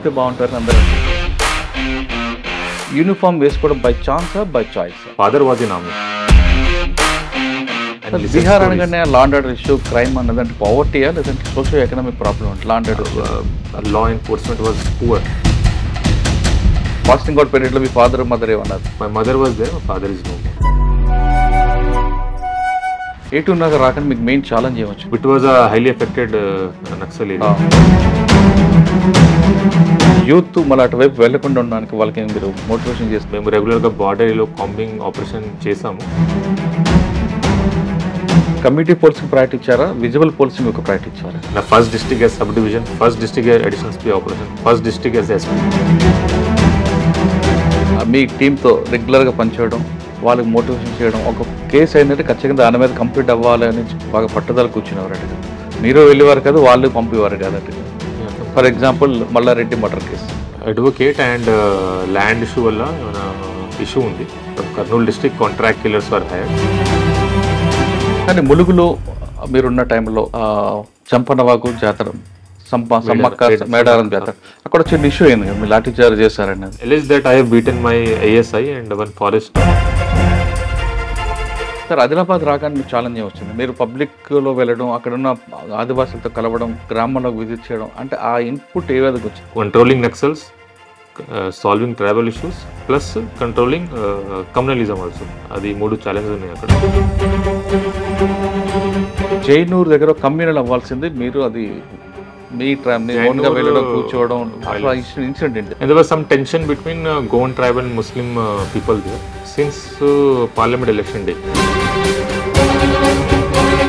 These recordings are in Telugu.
నవ్వుతే బాగుంటారు అందరూ. యూనిఫామ్ వేసుకోవడం బై ఛాన్సా by choice? Father was in army. Bihar అనగానే law and order issue, crime అన్నదంటే పవర్టీయా లేదంటే సోషియో ఎకనామిక్ ప్రాబ్లమ్ అంటే law and order? Law enforcement was poor. Passing out పీరియడ్లో మీ ఫాదర్ మదర్ ఏమన్నారు? My mother was there, my father is no. A2 నగర్ రాకుండా మీకు మెయిన్ ఛాలెంజ్ ఏమొచ్చు? It was a highly affected Naxal area. Youth మళ్ళీ అటువైపు వెళ్లకుండా ఉండడానికి వాళ్ళకి మీరు మోటివేషన్ చేస్తారు? మేము రెగ్యులర్గా బార్డర్లో కాంబింగ్ ఆపరేషన్ చేసాము. కమ్యూనిటీ పోలీసింగ్ ప్రయారిటీ ఇచ్చారా, విజిబుల్ పోలీసింగ్ ఒక ప్రయారిటీ ఇచ్చారా? నా first district as sub division, first district as additional SP operation, first district as SP. మీ టీంతో రెగ్యులర్గా పనిచేయడం, వాళ్ళకి మోటివేషన్ చేయడం, ఒక కేసు అయిందంటే ఖచ్చితంగా దాని మీద కంప్లీట్ అవ్వాలి అని బాగా పట్టుదల కూర్చునేవారు అటు. మీరు వెళ్ళేవారు కాదు, వాళ్ళు పంపేవారు కాదట. For example Mallareddy murder case, advocate and land issue వల్ల ఏమైనా ఇష్యూ ఉంది. Kurnool district contract killers were hired. కానీ ములుగులో మీరున్న టైంలో చంపనవాగు జాతర, సమ్మక్క మేడారం జాతర, అక్కడ చిన్న ఇష్యూ అయింది కదా, మీరు లాఠీ చార్జ్ చేశారని. Allege that I have beaten my ASI and one forest. Sir Adilabad రాగానే మీకు ఛాలెంజ్ వచ్చింది. మీరు పబ్లిక్లో వెళ్ళడం, అక్కడున్న ఆదివాసులతో కలవడం, గ్రామంలోకి విజిట్ చేయడం, అంటే ఆ ఇన్పుట్ ఏ విధంగా వచ్చింది? Controlling Naxals, solving tribal issues, plus controlling communalism also. అది 3 ఛాలెంజ్ ఉన్నాయి అక్కడ. జైనూర్ దగ్గర కమ్యూనల్ అవ్వాల్సింది, మీరు అది మీ ఓన్గా వెళ్ళడం, కూర్చోవడం, ఇన్సిడెంట్ ఏంటి? There was some tension between Goan tribe and Muslim people there since parliament election day.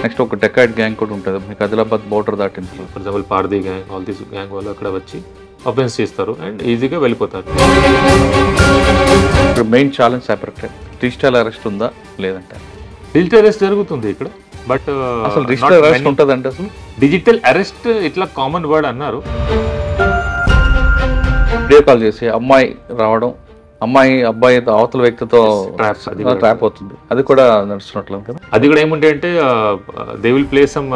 Next ఒక డెకాయిడ్ గ్యాంగ్ కూడా ఉంటుంది మీకు ఆదిలాబాద్ బోర్డర్ దాటిన. For example Pardhi gang, all these gang వాళ్ళు అక్కడ వచ్చి అఫెన్స్ చేస్తారు అండ్ ఈజీగా వెళ్ళిపోతారు. ఇప్పుడు main challenge cyber crime. Digital arrest ఉందా లేదంటే? డిజిటల్ అరెస్ట్ జరుగుతుంది ఇక్కడ, బట్ అసలు డిజిటల్ అరెస్ట్ ఉంటుందంటే అసలు డిజిటల్ అరెస్ట్ ఇట్లా కామన్ వర్డ్ అన్నారు. వీడియో కాల్ చేసి అమ్మాయి రావడం, అబ్బాయి అవతల వ్యక్తితో ట్రాప్ అవుతుంది, అది కూడా నడుస్తున్నట్లు కదా. అది కూడా ఏముంటే అంటే they will play some.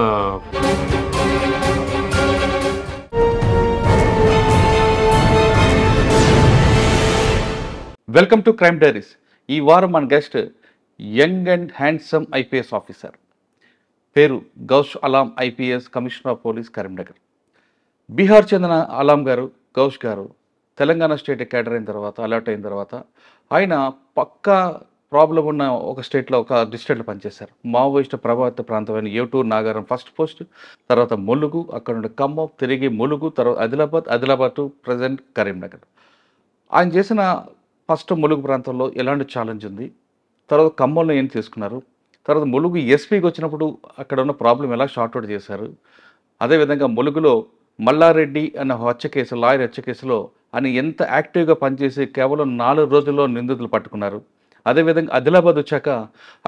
Welcome to crime diaries. ఈ వారం మన guest young and handsome IPS officer, పేరు Gaush Alam, IPS commissioner of police Karimnagar. Bihar చెందిన అలాం గారు, గౌష్ గారు తెలంగాణ స్టేట్ క్యాడర్ అయిన తర్వాత, అలర్ట్ అయిన తర్వాత ఆయన పక్కా ప్రాబ్లం ఉన్న ఒక స్టేట్లో, ఒక డిస్ట్రిక్ట్లో పనిచేశారు. మావోయిస్ట్ ప్రభావిత ప్రాంతమైన A2 నాగారం ఫస్ట్ పోస్ట్, తర్వాత ములుగు, అక్కడ నుండి ఖమ్మం, తిరిగి ములుగు, తర్వాత ఆదిలాబాద్ టు ప్రజెంట్ కరీంనగర్. ఆయన చేసిన ఫస్ట్ ములుగు ప్రాంతంలో ఎలాంటి ఛాలెంజ్ ఉంది, తర్వాత ఖమ్మంలో ఏం తీసుకున్నారు, తర్వాత ములుగు SPకి వచ్చినప్పుడు అక్కడ ఉన్న ప్రాబ్లం ఎలా షార్ట్అవుట్ చేశారు, అదేవిధంగా ములుగులో మల్లారెడ్డి అన్న హత్య కేసు, లాయర్ హత్య కేసులో ఆయన ఎంత యాక్టివ్గా పనిచేసి కేవలం 4 రోజుల్లో నిందితులు పట్టుకున్నారు. అదేవిధంగా ఆదిలాబాద్ వచ్చాక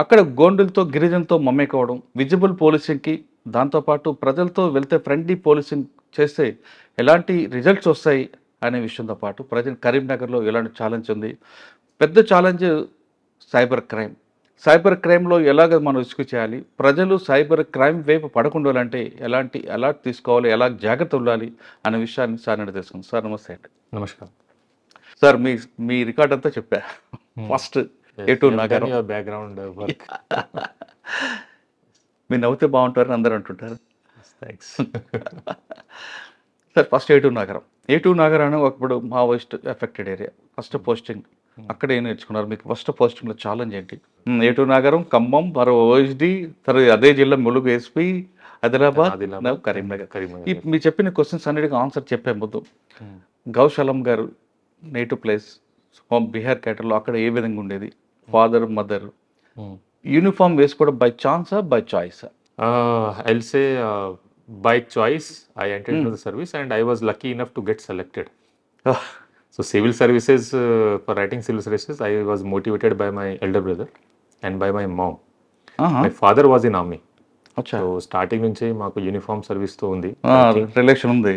అక్కడ గోండులతో, గిరిజనతో మమ్మేకోవడం, విజిబుల్ పోలీసింగ్కి, దాంతోపాటు ప్రజలతో వెళ్తే ఫ్రెండ్లీ పోలీసింగ్ చేస్తే ఎలాంటి రిజల్ట్స్ వస్తాయి అనే విషయంతో పాటు ప్రజెంట్ కరీంనగర్లో ఎలాంటి ఛాలెంజ్ ఉంది, పెద్ద ఛాలెంజ్ సైబర్ క్రైమ్. సైబర్ క్రైమ్లో ఎలాగ మనం రిస్క్ చేయాలి, ప్రజలు సైబర్ క్రైమ్ వైపు పడకుండాలంటే ఎలాంటి అలర్ట్ తీసుకోవాలి, ఎలా జాగ్రత్త ఉండాలి అనే విషయాన్ని సార్ నేను తెలుసుకుంది. సార్ నమస్తే అండి. నమస్కారం సార్. మీ రికార్డ్ అంతా చెప్పా. First A2 Nagaram background work. మీరు నవ్వుతే బాగుంటారని అందరూ అంటుంటారు. Sir first A2 Nagaram. A2 Nagaram ఒకప్పుడు Maoist affected area, first posting అక్కడ ఏం నేర్చుకున్నారు? మీకు ఫస్ట్ పోస్టింగ్లో ఛాలెంజ్ ఏంటి? A2 నాగారం, ఖమ్మం, మరో OSD, తర్వాత అదే జిల్లా ములుగు SP, ఆదిలాబాద్, కరీంనగర్. మీరు చెప్పిన క్వశ్చన్స్ అన్నిటికీ ఆన్సర్ చెప్పే ముందు, గౌష్ అలం గారు నేటివ్ ప్లేస్ హోమ్ బీహార్ క్యాటర్లో అక్కడ ఏ విధంగా ఉండేది? ఫాదర్ మదర్ యూనిఫామ్ వేసుకోవడం బై ఛాన్సా బై చాయిసా? I'll say by choice I entered into the service and I was lucky enough to get selected. So civil services, for writing civil services, I was motivated by my elder brother and by my mom. My father was in army. So starting నుంచి మాకు యూనిఫామ్ సర్వీస్తో ఉంది, రిలేషన్ ఉంది.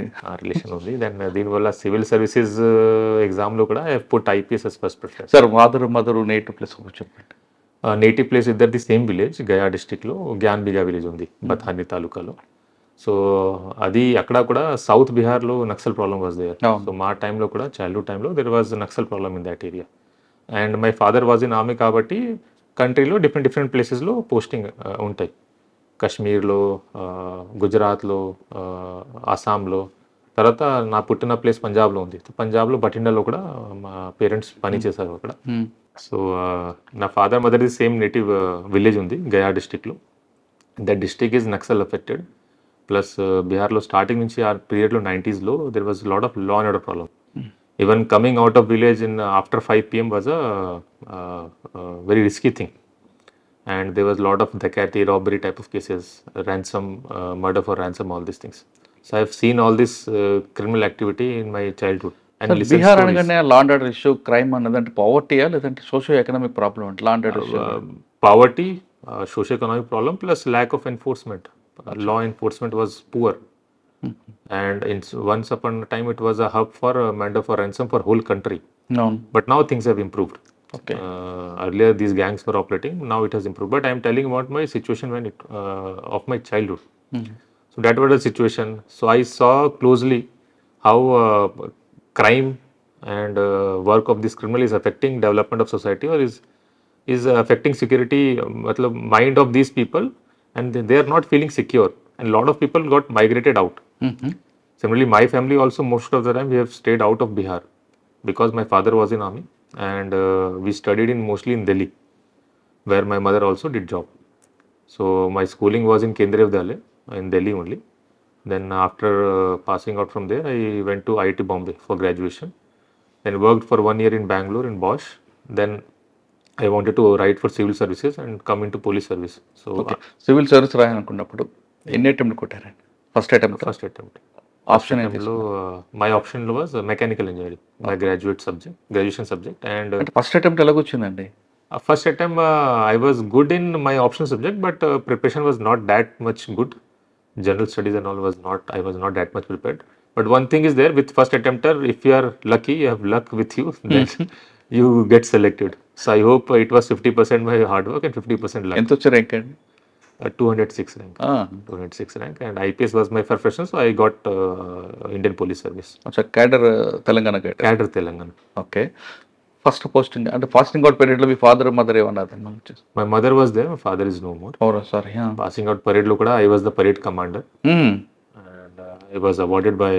దెన్ దీనివల్ల సివిల్ సర్వీసెస్ ఎగ్జామ్లో కూడా I put IPS as first preference. Sir father mother native place చెప్పండి. నేటివ్ ప్లేస్ ఇద్దరిది సేమ్ విలేజ్, గయా డిస్టిక్లో గ్యాన్బిగా విలేజ్ ఉంది, బథాని తాలూకాలో. సో అది అక్కడ కూడా సౌత్ బీహార్లో నక్సల్ ప్రాబ్లమ్ వాజ్ దేర్. అవును. సో మా టైంలో కూడా చైల్డ్హుడ్ టైంలో there was Naxal problem in that area. And my father was in army కాబట్టి కంట్రీలో డిఫరెంట్ ప్లేసెస్లో పోస్టింగ్ ఉంటాయి. కాశ్మీర్లో, గుజరాత్లో, అస్సాంలో, తర్వాత నా పుట్టిన ప్లేస్ పంజాబ్లో ఉంది. పంజాబ్లో బఠిండాలో కూడా మా పేరెంట్స్ పని చేశారు అక్కడ. సో నా father mother the same native village ఉంది గయా డిస్టిక్లో. That district is Naxal affected. Plus బీహార్లో స్టార్టింగ్ నుంచి ఆ పీరియడ్లో 90s there was lot of law and order problem. Even coming out of village in after 5 PM was a very risky thing. And there was a lot of dacoity, robbery type of cases, ransom, murder for ransom, all these things. So I've seen all this criminal activity in my childhood and listened Bihar stories. అనగానే law and order issue, crime అన్నది అంటే పావర్టీయా లేదంటే సోషియో ఎకనామిక్ ప్రాబ్లమ్ అంటే law and order issue? Poverty, socio-economic problem, plus lack of enforcement. Law enforcement was poor. And once upon a time it was a hub for murder for ransom for whole country. అవును. But now things have improved. Okay. Earlier these gangs were operating, now it has improved. But I am telling about my situation when of my childhood. So that was the situation. So I saw closely how crime and work of this criminal is affecting development of society, or is affecting security, matlab mind of these people, and they are not feeling secure. And a lot of people got migrated out. Similarly, my family also, most of the time we have stayed out of Bihar because my father was in army, and we studied mostly in Delhi, where my mother also did job. So my schooling was in Kendriya Vidyalaya in Delhi only. Then after passing out from there, I went to IIT Bombay for graduation. Then worked for 1 year in Bangalore in Bosch. Then I wanted to write for civil services and come into police service. So civil service రాయాలనుకున్నప్పుడు ఎన్ని అటెంప్ట్ కొట్టారండి? First attempt, first attempt. Option ఏంటి? My option was mechanical engineering, my graduation subject. And అంటే ఫస్ట్ అటెంప్ట్ ఎలాగొచ్చిందండి? first attempt I was good in my option subject, but preparation was not that much good. General studies and all I was not that much prepared. But one thing is there with first attempter, if you are lucky, you have luck with you, then you get selected. So I hope it was 50% my hard work and 50% luck. ఎంత వచ్చి ర్యాంక్ అండి? 206 rank. 206 rank, and IPS was my profession, so I got Indian Police Service. అచ్చా, cadre Telangana cadre. Cadre Telangana. Okay. First posting అంటే పాసింగ్ అవుట్ పీరియడ్లో మీ ఫాదర్ మదర్ ఏమన్నారు? My mother was there, my father is no more. Oh sorry. Passing out parade lo kuda I was the parade commander, and I was awarded by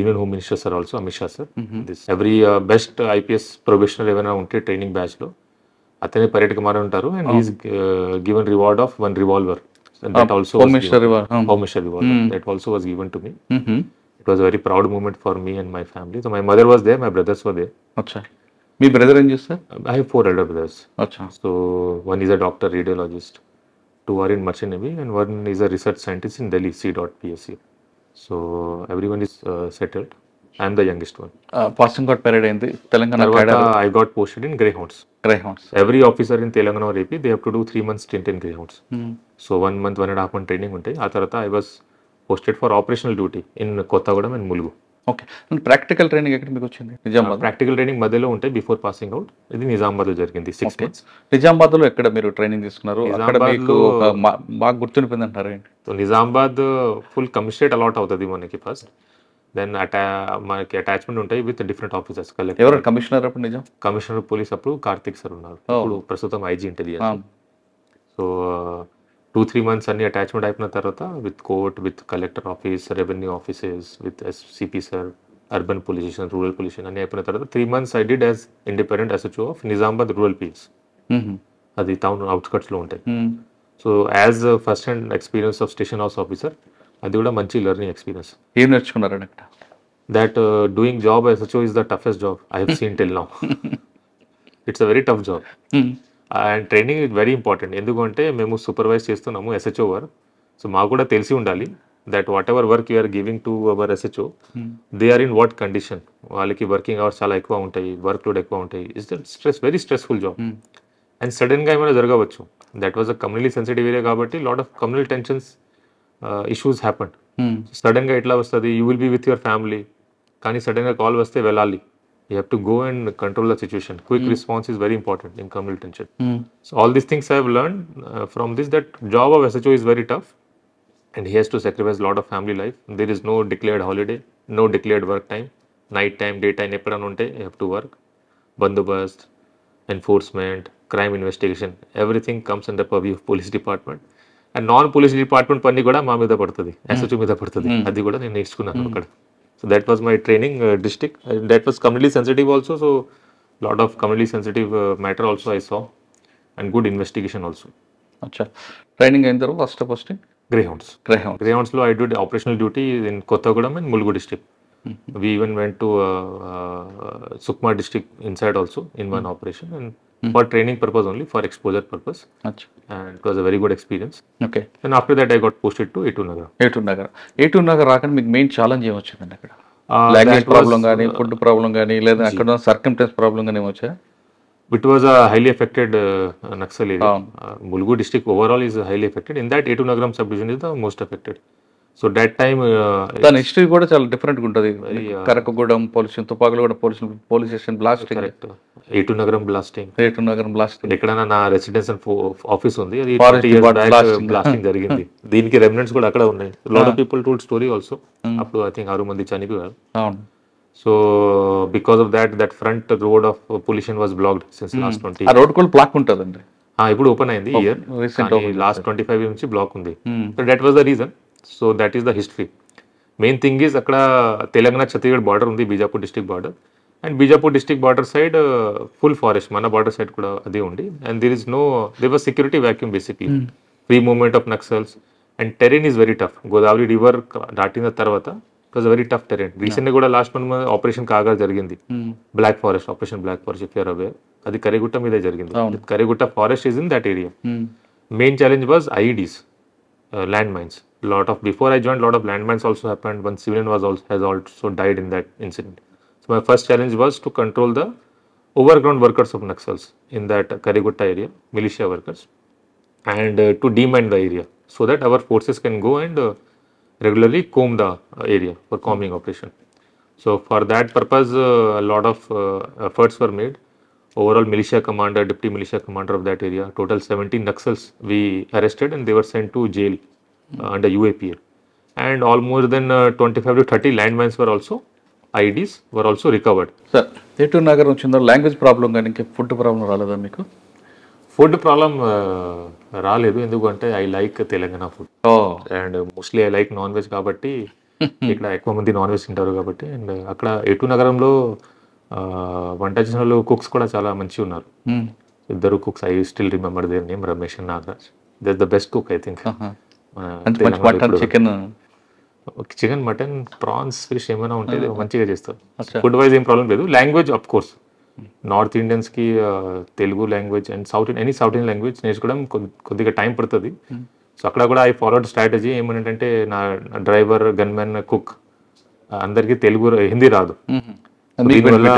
Union Home Minister sir also, Amit Shah sir. This every best IPS probationer evana unte training batch lo atane parade commander untaru, and he is given reward of 1 revolver. And that also home was minister given, Home Minister revolver. That also was given to me. It was a very proud moment for me and my family. So my mother was there, my brothers were there. అచ్చా. మీ బ్రదర్ ఏం చేస్తారు? I have 4 elder brothers. అచ్చా. So one is a doctor, radiologist, 2 are in Merchant Navy, and 1 is a research scientist in Delhi, C.PSC. So everyone is settled. I am the youngest one. Passing out period అయింది Telangana Tarvata, cadre, I got posted in Greyhounds. Greyhounds. Every officer in Telangana or AP, they have to do 3 months stint in Greyhounds. So 1 month, 1.5 month training untai. ఆ తర్వాత I was posted for operational duty in Kottagudem and Mulgu. Okay. Practical training ఎక్కడ మీకు వచ్చింది? నిజామాబాద్. ప్రాక్టికల్ ట్రైనింగ్ మధ్యలో ఉంటాయి బిఫోర్ పాసింగ్ అవుట్. ఇది నిజామాబాద్లో జరిగింది 6 months. నిజామాబాద్లో ఎక్కడ మీరు ట్రైనింగ్ తీసుకున్నారు? అక్కడ మీకు ఒక బాగా గుర్తుండిపోయింది అంటారు ఏంటి? So Nizamabad full commissionerate allot అవుతుంది మనకి ఫస్ట్. దెన్ మనకి అటాచ్మెంట్ ఉంటాయి విత్ డిఫరెంట్ ఆఫీసర్స్. ఎవరు కమిషనర్ అప్పుడు? నిజాం కమిషనర్ పోలీస్ అప్పుడు కార్తిక్ సార్ ఉన్నారు, ఇప్పుడు ప్రస్తుతం ఐజీ ఇంటెలిజెన్స్. సో 2-3 months అన్ని అటాచ్మెంట్ అయిపోయిన తర్వాత with court, with collector office, revenue offices, with CP sir, urban police station, rural police station అన్ని అయిపోయిన తర్వాత 3 months I did as independent SHO of Nizamabad rural PS. అది టౌన్ అవుట్స్కట్స్లో ఉంటాయి. So as first hand experience of station house officer, అది కూడా మంచి లెర్నింగ్ ఎక్స్పీరియన్స్. ఏం నేర్చుకున్నారండి అక్కడ? That doing job SHO is the toughest job I have seen till now. It's a very tough job. And training is very important. ఎందుకంటే మేము సూపర్వైజ్ చేస్తున్నాము SHO వర్క్. సో మాకు కూడా తెలిసి ఉండాలి that what ever work you're giving to our SHO, they are in what condition. వాళ్ళకి వర్కింగ్ అవర్స్ చాలా ఎక్కువ ఉంటాయి, వర్క్ లోడ్ ఎక్కువ ఉంటాయి. It's the very stressful job. And సడన్గా ఏమైనా జరగవచ్చు. That was a community sensitive area కాబట్టి lot of community tensions issues happen. సడన్గా ఎట్లా వస్తుంది? You will be with your family, కానీ సడన్గా కాల్ వస్తే వెళ్ళాలి. You have to go and control the situation. Quick response is very important in communal tension. So all these things I have learned from this, that job of SHO is very tough. and he has to sacrifice a lot of family life. There is no declared holiday, no declared work time, night time, daytime, ఎప్పుడైనా ఉంటే you have to work. Bandobast, enforcement, crime investigation, everything comes under purview of police department. And non police department పని కూడా మా మీద పడుతుంది, ఎస్హెచ్ఓ మీద పడుతుంది. అది కూడా నేను నేర్చుకున్నాను అక్కడ. So that was my training district. That was community sensitive also. So lot of community sensitive matter also I saw and good investigation also. అచ్చా, ట్రైనింగ్ అయిన తర్వాత ఫస్ట్ పోస్టింగ్ గ్రేహౌండ్స్లో I do operational duty in Kothagudem and Mulugu district. We even went to Sukma district inside also in one operation, and for training purpose only, for exposure purpose. అచ్చా, And it was a very good experience. Okay. And after that I got posted to A2 Nagar. ఏటూర్ Nagar రాకండి మీకు మెయిన్ ఛాలెంజ్ ఏమొచ్చిందండి అక్కడ? Uh, language that was, problem కానీ, ఫుడ్ ప్రాబ్లం కానీ, లేదా అక్కడ సర్కమ్టెన్స్ ప్రాబ్లం కానీ ఏమొచ్చా? It was a highly affected Naxal area. Mulugu district overall is highly affected. In that A2 Nagaram subdivision is the most affected. So that time దాని హిస్టరీ కూడా చాలా డిఫరెంట్గా ఉంటుంది. Karakagudem police, Tupakulaguda police station blasting, correct. A2 Nagaram blasting. Etur Nagaram blasting, ఎక్కడైనా నా రెసిడెన్స్ ఆఫీస్ ఉంది, అది Forest 20 years Department back blasting. Blasting జరిగింది. దీనికి రెమినెంట్స్ కూడా అక్కడ ఉన్నాయి. Lot of people told story also. అప్పుడు ఐ థింక్ 6 మంది చనిపోయారు. అవును. So because of that front road of pollution was blocked since last 20 ఆ రోడ్ కూడా బ్లాక్ ఉంటుందండి. ఇప్పుడు ఓపెన్ అయింది ఇయర్, లాస్ట్ 25 years నుంచి బ్లాక్ ఉంది. So that was the reason. So that is the history. Main thing is అక్కడ తెలంగాణ ఛత్తీస్గఢ్ బార్డర్ ఉంది, Bijapur district border. And Bijapur district border side full forest, మన బార్డర్ సైడ్ కూడా అదే ఉంది. And there was security vacuum basically, free movement of Naxals. And terrain is very tough. Godavari river దాటిన తర్వాత it was very tough terrain. రీసెంట్గా కూడా లాస్ట్ మంత్ ఆపరేషన్ కాగా జరిగింది, black forest, operation black forest, if you're aware. అది కరిగుట్ట మీద జరిగింది. Karregutta forest is in that area. Main challenge was IEDs, land mines. Before I joined, lot of landmines also happened. One civilian has also died in that incident. So my first challenge was to control the overground workers of Naxals in that Karigutta area, militia workers, and to demine the area so that our forces can go and regularly comb the area for combing operation. So for that purpose, a lot of efforts were made. Overall militia commander, deputy militia commander of that area, total 17 Naxals we arrested, and they were sent to jail under UAPA. And all more than 25 to 30 landmines were also, IEDs were also recovered. Sir, Etur Nagar వచ్చిందో లాంగ్వేజ్ ప్రాబ్లం కానీ ఇంకా ఫుడ్ ప్రాబ్లం రాలేదా మీకు? ఫుడ్ ప్రాబ్లం రాలేదు, ఎందుకంటే I like Telangana food. And mostly I like non veg కాబట్టి ఇక్కడ ఎక్కువ మంది నాన్ వెజ్ తింటారు కాబట్టి. అండ్ అక్కడ ఏటూర్ నగరంలో వంట చేసిన వాళ్ళు కుక్స్ కూడా చాలా మంచిగా ఉన్నారు. ఇద్దరు cooks, I still remember their name, Ramesh and Nagaraj. They the best cook I think. Chicken, mutton, prawns, fish ఏమైనా ఉంటే మంచిగా చేస్తారు. ఫుడ్ వైజ్ ఏం ప్రాబ్లం లేదు. Language of course north Indians కి Telugu language and south Indian language నేర్చుకోవడం కొద్దిగా టైం పడుతుంది. సో అక్కడ కూడా ఐ ఫాలోడ్ స్ట్రాటజీ. ఏమంటే నా డ్రైవర్, గన్మెన్, కుక్ అందరికీ తెలుగు, హిందీ రాదు. దీనివల్ల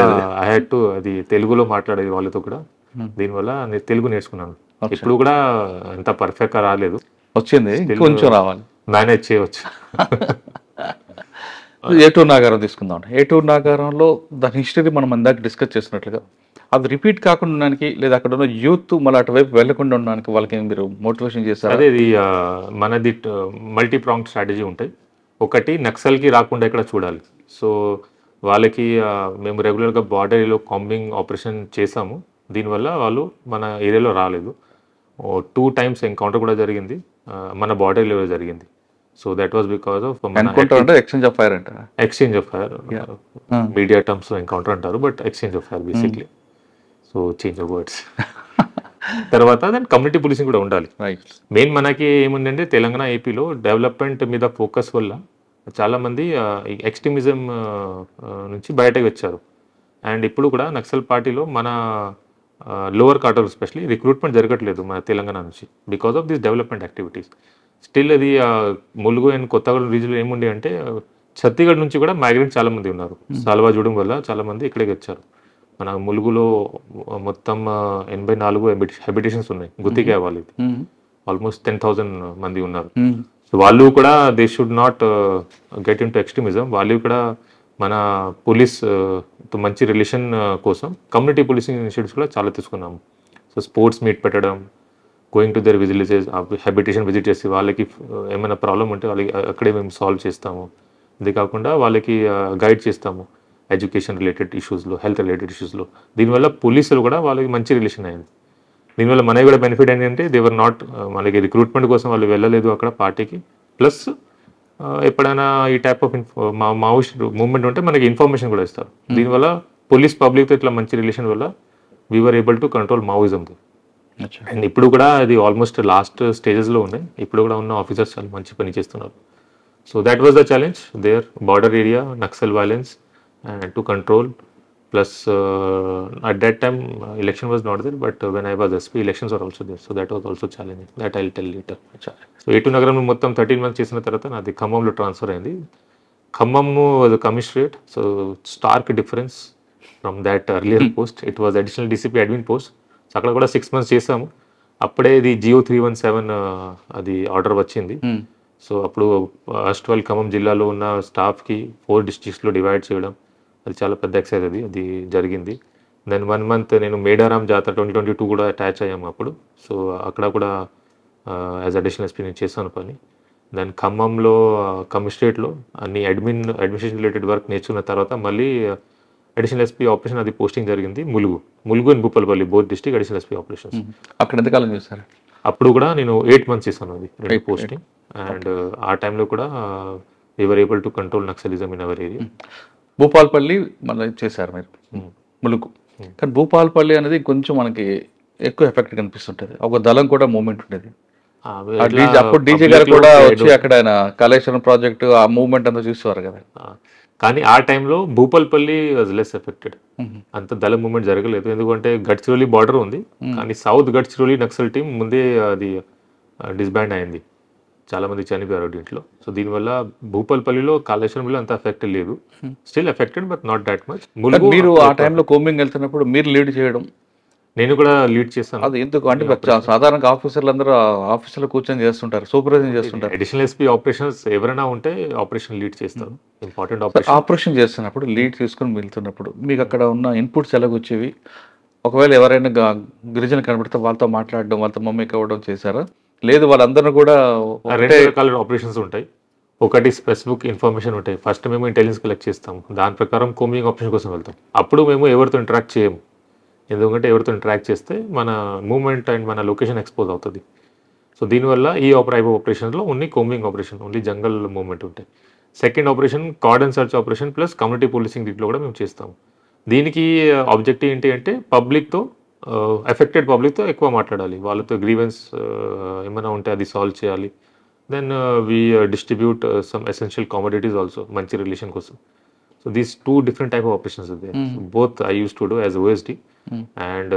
ఐ హ్యాడ్ టు అది తెలుగులో మాట్లాడేది వాళ్ళతో కూడా. దీనివల్ల నేను తెలుగు నేర్చుకున్నాను. ఇప్పుడు కూడా ఎంత పర్ఫెక్ట్గా రాలేదు, వచ్చింది, కొంచెం రావాలి, మేనేజ్ చేయవచ్చు. ఏటూర్ నాగారం తీసుకుందాం. ఏటూర్ నాగారంలో దాని హిస్టరీ మనం ఇందాక డిస్కస్ చేసినట్లుగా అది రిపీట్ కాకుండా ఉండడానికి, లేదా అక్కడ ఉన్న యూత్ మళ్ళీ అటువైపు వెళ్లకుండా ఉండడానికి వాళ్ళకి మీరు మోటివేషన్ చేస్తారు? అదే, ఇది మనది మల్టీ ప్రాంగ్ స్ట్రాటజీ ఉంటాయి. ఒకటి, నక్సల్కి రాకుండా ఇక్కడ చూడాలి. సో వాళ్ళకి మేము రెగ్యులర్గా బార్డర్లో కాంబింగ్ ఆపరేషన్ చేసాము. దీనివల్ల వాళ్ళు మన ఏరియాలో రాలేదు. 2 times ఎన్కౌంటర్ కూడా జరిగింది, మన బార్డర్ ఏరియాలో జరిగింది. So that was because of exchange of fire అంటారు. Exchange of fire, media terms encounter అంటారు, but exchange of fire basically. So change of words. తర్వాత దాని కమ్యూనిటీ పోలీసింగ్ కూడా ఉండాలి. మెయిన్ మనకి ఏముందంటే తెలంగాణ, ఏపీలో డెవలప్మెంట్ మీద ఫోకస్ వల్ల చాలామంది ఎక్స్ట్రీమిజం నుంచి బయటకు వచ్చారు. అండ్ ఇప్పుడు కూడా నక్సల్ పార్టీలో మన లోవర్ కార్టర్ ఎస్పెషలీ రిక్రూట్మెంట్ జరగట్లేదు మన తెలంగాణ నుంచి, because of this development activities. Still అది ములుగు అండ్ కొత్తగూడెం రీజియన్లో ఏముంది అంటే ఛత్తీస్గఢ్ నుంచి కూడా మైగ్రెంట్ చాలా మంది ఉన్నారు. సాల్వా జూడం వల్ల చాలా మంది ఇక్కడికి వచ్చారు. మన ములుగులో మొత్తం 84 హ్యాబిటేషన్స్ ఉన్నాయి. గుత్తికే వాళ్ళు ఆల్మోస్ట్ 10,000 మంది ఉన్నారు. సో వాళ్ళు కూడా they should not get in to extremism. వాళ్ళు కూడా మన పోలీస్ మంచి రిలేషన్ కోసం కమ్యూనిటీ పోలీసింగ్ ఇనిషియేటివ్స్ కూడా చాలా తీసుకున్నాము. సో స్పోర్ట్స్ మీట్ పెట్టడం, going to their villages, habitation visit చేసి వాళ్ళకి ఏమైనా ప్రాబ్లం ఉంటే వాళ్ళకి అక్కడే మేము సాల్వ్ చేస్తాము. ఇది కాకుండా వాళ్ళకి గైడ్ చేస్తాము ఎడ్యుకేషన్ రిలేటెడ్ ఇష్యూస్లో, హెల్త్ రిలేటెడ్ ఇష్యూస్లో. దీనివల్ల పోలీసులు కూడా వాళ్ళకి మంచి రిలేషన్ అయింది. దీనివల్ల మనకి కూడా బెనిఫిట్ ఏంటంటే దేవర్ నాట్, మనకి రిక్రూట్మెంట్ కోసం వాళ్ళు వెళ్ళలేదు అక్కడ పార్టీకి. ప్లస్ ఎప్పుడైనా ఈ టైప్ ఆఫ్ మావోయిస్ట్ మూవ్మెంట్ ఉంటే మనకి ఇన్ఫర్మేషన్ కూడా ఇస్తారు. దీనివల్ల పోలీస్ పబ్లిక్తో ఇట్లా మంచి రిలేషన్ వల్ల we're able to control Maoism. And ఇప్పుడు కూడా అది ఆల్మోస్ట్ లాస్ట్ స్టేజెస్లో ఉన్నాయి. ఇప్పుడు కూడా ఉన్న ఆఫీసర్స్ చాలా మంచి పని చేస్తున్నారు. So that was the challenge there, border area, Naxal violence and to control. Plus, at that time, election was not there, but when I was SP, elections were also there. So that was also challenging. That I'll tell later. So, A2 Nagaram మొత్తం 13 months చేసిన తర్వాత నాది ఖమ్మంలో ట్రాన్స్ఫర్ అయింది. Khammam was a commissionerate. So, stark difference from that earlier post. It was additional DCP admin post. So, అక్కడ కూడా 6 months చేసాము. అప్పుడే ఇది GO 317 అది ఆర్డర్ వచ్చింది. సో అప్పుడు ఫస్ట్ వాళ్ళు ఖమ్మం జిల్లాలో ఉన్న స్టాఫ్కి 4 డిస్ట్రిక్ట్స్లో డివైడ్ చేయడం, అది చాలా పెద్ద ఎక్సైజ్. అది జరిగింది. దెన్ 1 month నేను మేడారం జాతర 2022 కూడా అటాచ్ అయ్యాము అప్పుడు. సో అక్కడ కూడా యాజ్ అడిషనల్ ఎస్పీ నేను చేశాను పని. దెన్ ఖమ్మంలో కమిషనరేట్లో అన్ని అడ్మినిస్ట్రేషన్ రిలేటెడ్ వర్క్ నేర్చుకున్న తర్వాత మళ్ళీ అడిషనల్ ఎస్పీ ఆపరేషన్ అది పోస్టింగ్ జరిగింది Mulugu and Bhupalpally, both district additional SP operations. అక్కడ ఎంతకాలం చేశారు? అప్పుడు కూడా నేను 8 months చేశాను అది రెండు పోస్టింగ్. అండ్ ఆ టైంలో కూడా we're able to control naxalism in our area. Bhupalpally మళ్ళీ చేశారు మీరు, ములుగు. కానీ భూపాలపల్లి అనేది కొంచెం మనకి ఎక్కువ ఎఫెక్ట్ కనిపిస్తుంటుంది. ఒక దళం కూడా మూవ్మెంట్ ఉండేది. అప్పుడు డీజే గారు కూడా వచ్చి అక్కడ ఆయన కాళేశ్వరం ప్రాజెక్టు ఆ మూవ్మెంట్ అంతా చూసేవారు కదా. కానీ ఆ టైంలో భూపాలపల్లి వాజ్ లెస్ ఎఫెక్టెడ్. అంత దళ మూవ్మెంట్ జరగలేదు, ఎందుకంటే గడ్చిరోలి బార్డర్ ఉంది. కానీ సౌత్ గడ్చిరోలి నక్సల్ టీం ముందే అది డిస్బ్యాండ్ అయింది, చాలా మంది చనిపోయారు దీంట్లో. సో దీనివల్ల భూపాలపల్లిలో కాళేశ్వరంలో అంత ఎఫెక్ట్ లేదు, still affected but not that much. మీరు ఆ టైంలో కోమింగ్ వెళ్తున్నప్పుడు మీరు లీడ్ చేయడం, నేను కూడా లీడ్ చేస్తాను. అది ఎందుకు అంటే సాధారణంగా ఆఫీసర్లు అందరూ ఆఫీసులో కూర్చొని చేస్తుంటారు, సూపర్వైజన్ చేస్తుంటారు. అడిషనల్ ఎస్పీ ఆపరేషన్స్ ఎవరైనా ఉంటే ఆపరేషన్ లీడ్ చేస్తారు. ఇంపార్టెంట్ ఆపరేషన్ చేస్తున్నప్పుడు లీడ్ తీసుకుని వెళ్తున్నప్పుడు మీకు అక్కడ ఉన్న ఇన్పుట్స్ ఎలాగొచ్చేవి? ఒకవేళ ఎవరైనా గిరిజన కనబడితే వాళ్ళతో మాట్లాడడం, వాళ్ళతో మమ్మీకి అవ్వడం చేశారా? లేదు వాళ్ళందరూ కూడా 2 రకాల ఆపరేషన్స్ ఉంటాయి. ఒకటి స్పెసిఫిక్ ఇన్ఫర్మేషన్ ఉంటాయి. ఫస్ట్ మేము ఇంటెలిజెన్స్ కలెక్ట్ చేస్తాము, దాని ప్రకారం కోమింగ్ ఆపరేషన్ కోసం వెళ్తాం. అప్పుడు మేము ఎవరితో ఇంటరాక్ట్ చేయము, ఎందుకంటే ఎవరితో ఇంటరాక్ట్ చేస్తే మన మూవ్మెంట్ అండ్ మన లొకేషన్ ఎక్స్పోజ్ అవుతుంది. సో దీనివల్ల ఈ ఆపరేషన్లో ఓన్లీ కోమింగ్ ఆపరేషన్, ఓన్లీ జంగల్ మూవ్మెంట్ ఉంటాయి. Second operation card and search operation plus community policing, దీంట్లో కూడా మేము చేస్తాము. దీనికి ఆబ్జెక్టివ్ ఏంటి అంటే పబ్లిక్తో, ఎఫెక్టెడ్ పబ్లిక్తో ఎక్కువ మాట్లాడాలి, వాళ్ళతో గ్రీవెన్స్ ఏమైనా ఉంటే అది సాల్వ్ చేయాలి. Then we distribute some essential commodities also, మంచి రిలేషన్ కోసం. So these 2 different type of operations are there. Both I used to do as OSD, and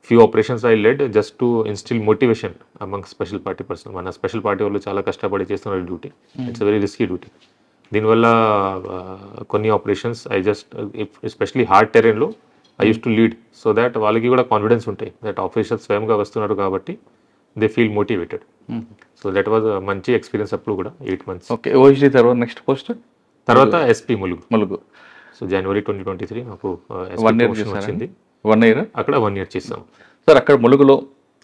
few operations I led just to instill motivation among special party personnel. మన స్పెషల్ పార్టీ వాళ్ళు చాలా కష్టపడి చేస్తున్నారు duty. It's a very risky duty. దీనివల్ల కొన్ని operations I just especially hard టెరెన్లో I use to lead, so that వాళ్ళకి కూడా కాన్ఫిడెన్స్ ఉంటాయి దట్ ఆఫీసర్స్ స్వయంగా వస్తున్నారు కాబట్టి they feel motivated. So that was మంచి ఎక్స్పీరియన్స్ అప్పుడు కూడా 8 months. ఓకే, ఓఎస్డీ తర్వాత నెక్స్ట్ పోస్ట్ తర్వాత ఎస్పీ ములుగు. సో జనవరి 2023 నాకు 1 year వచ్చింది. 1 year అక్కడ 1 year చేస్తాం సార్. అక్కడ ములుగులో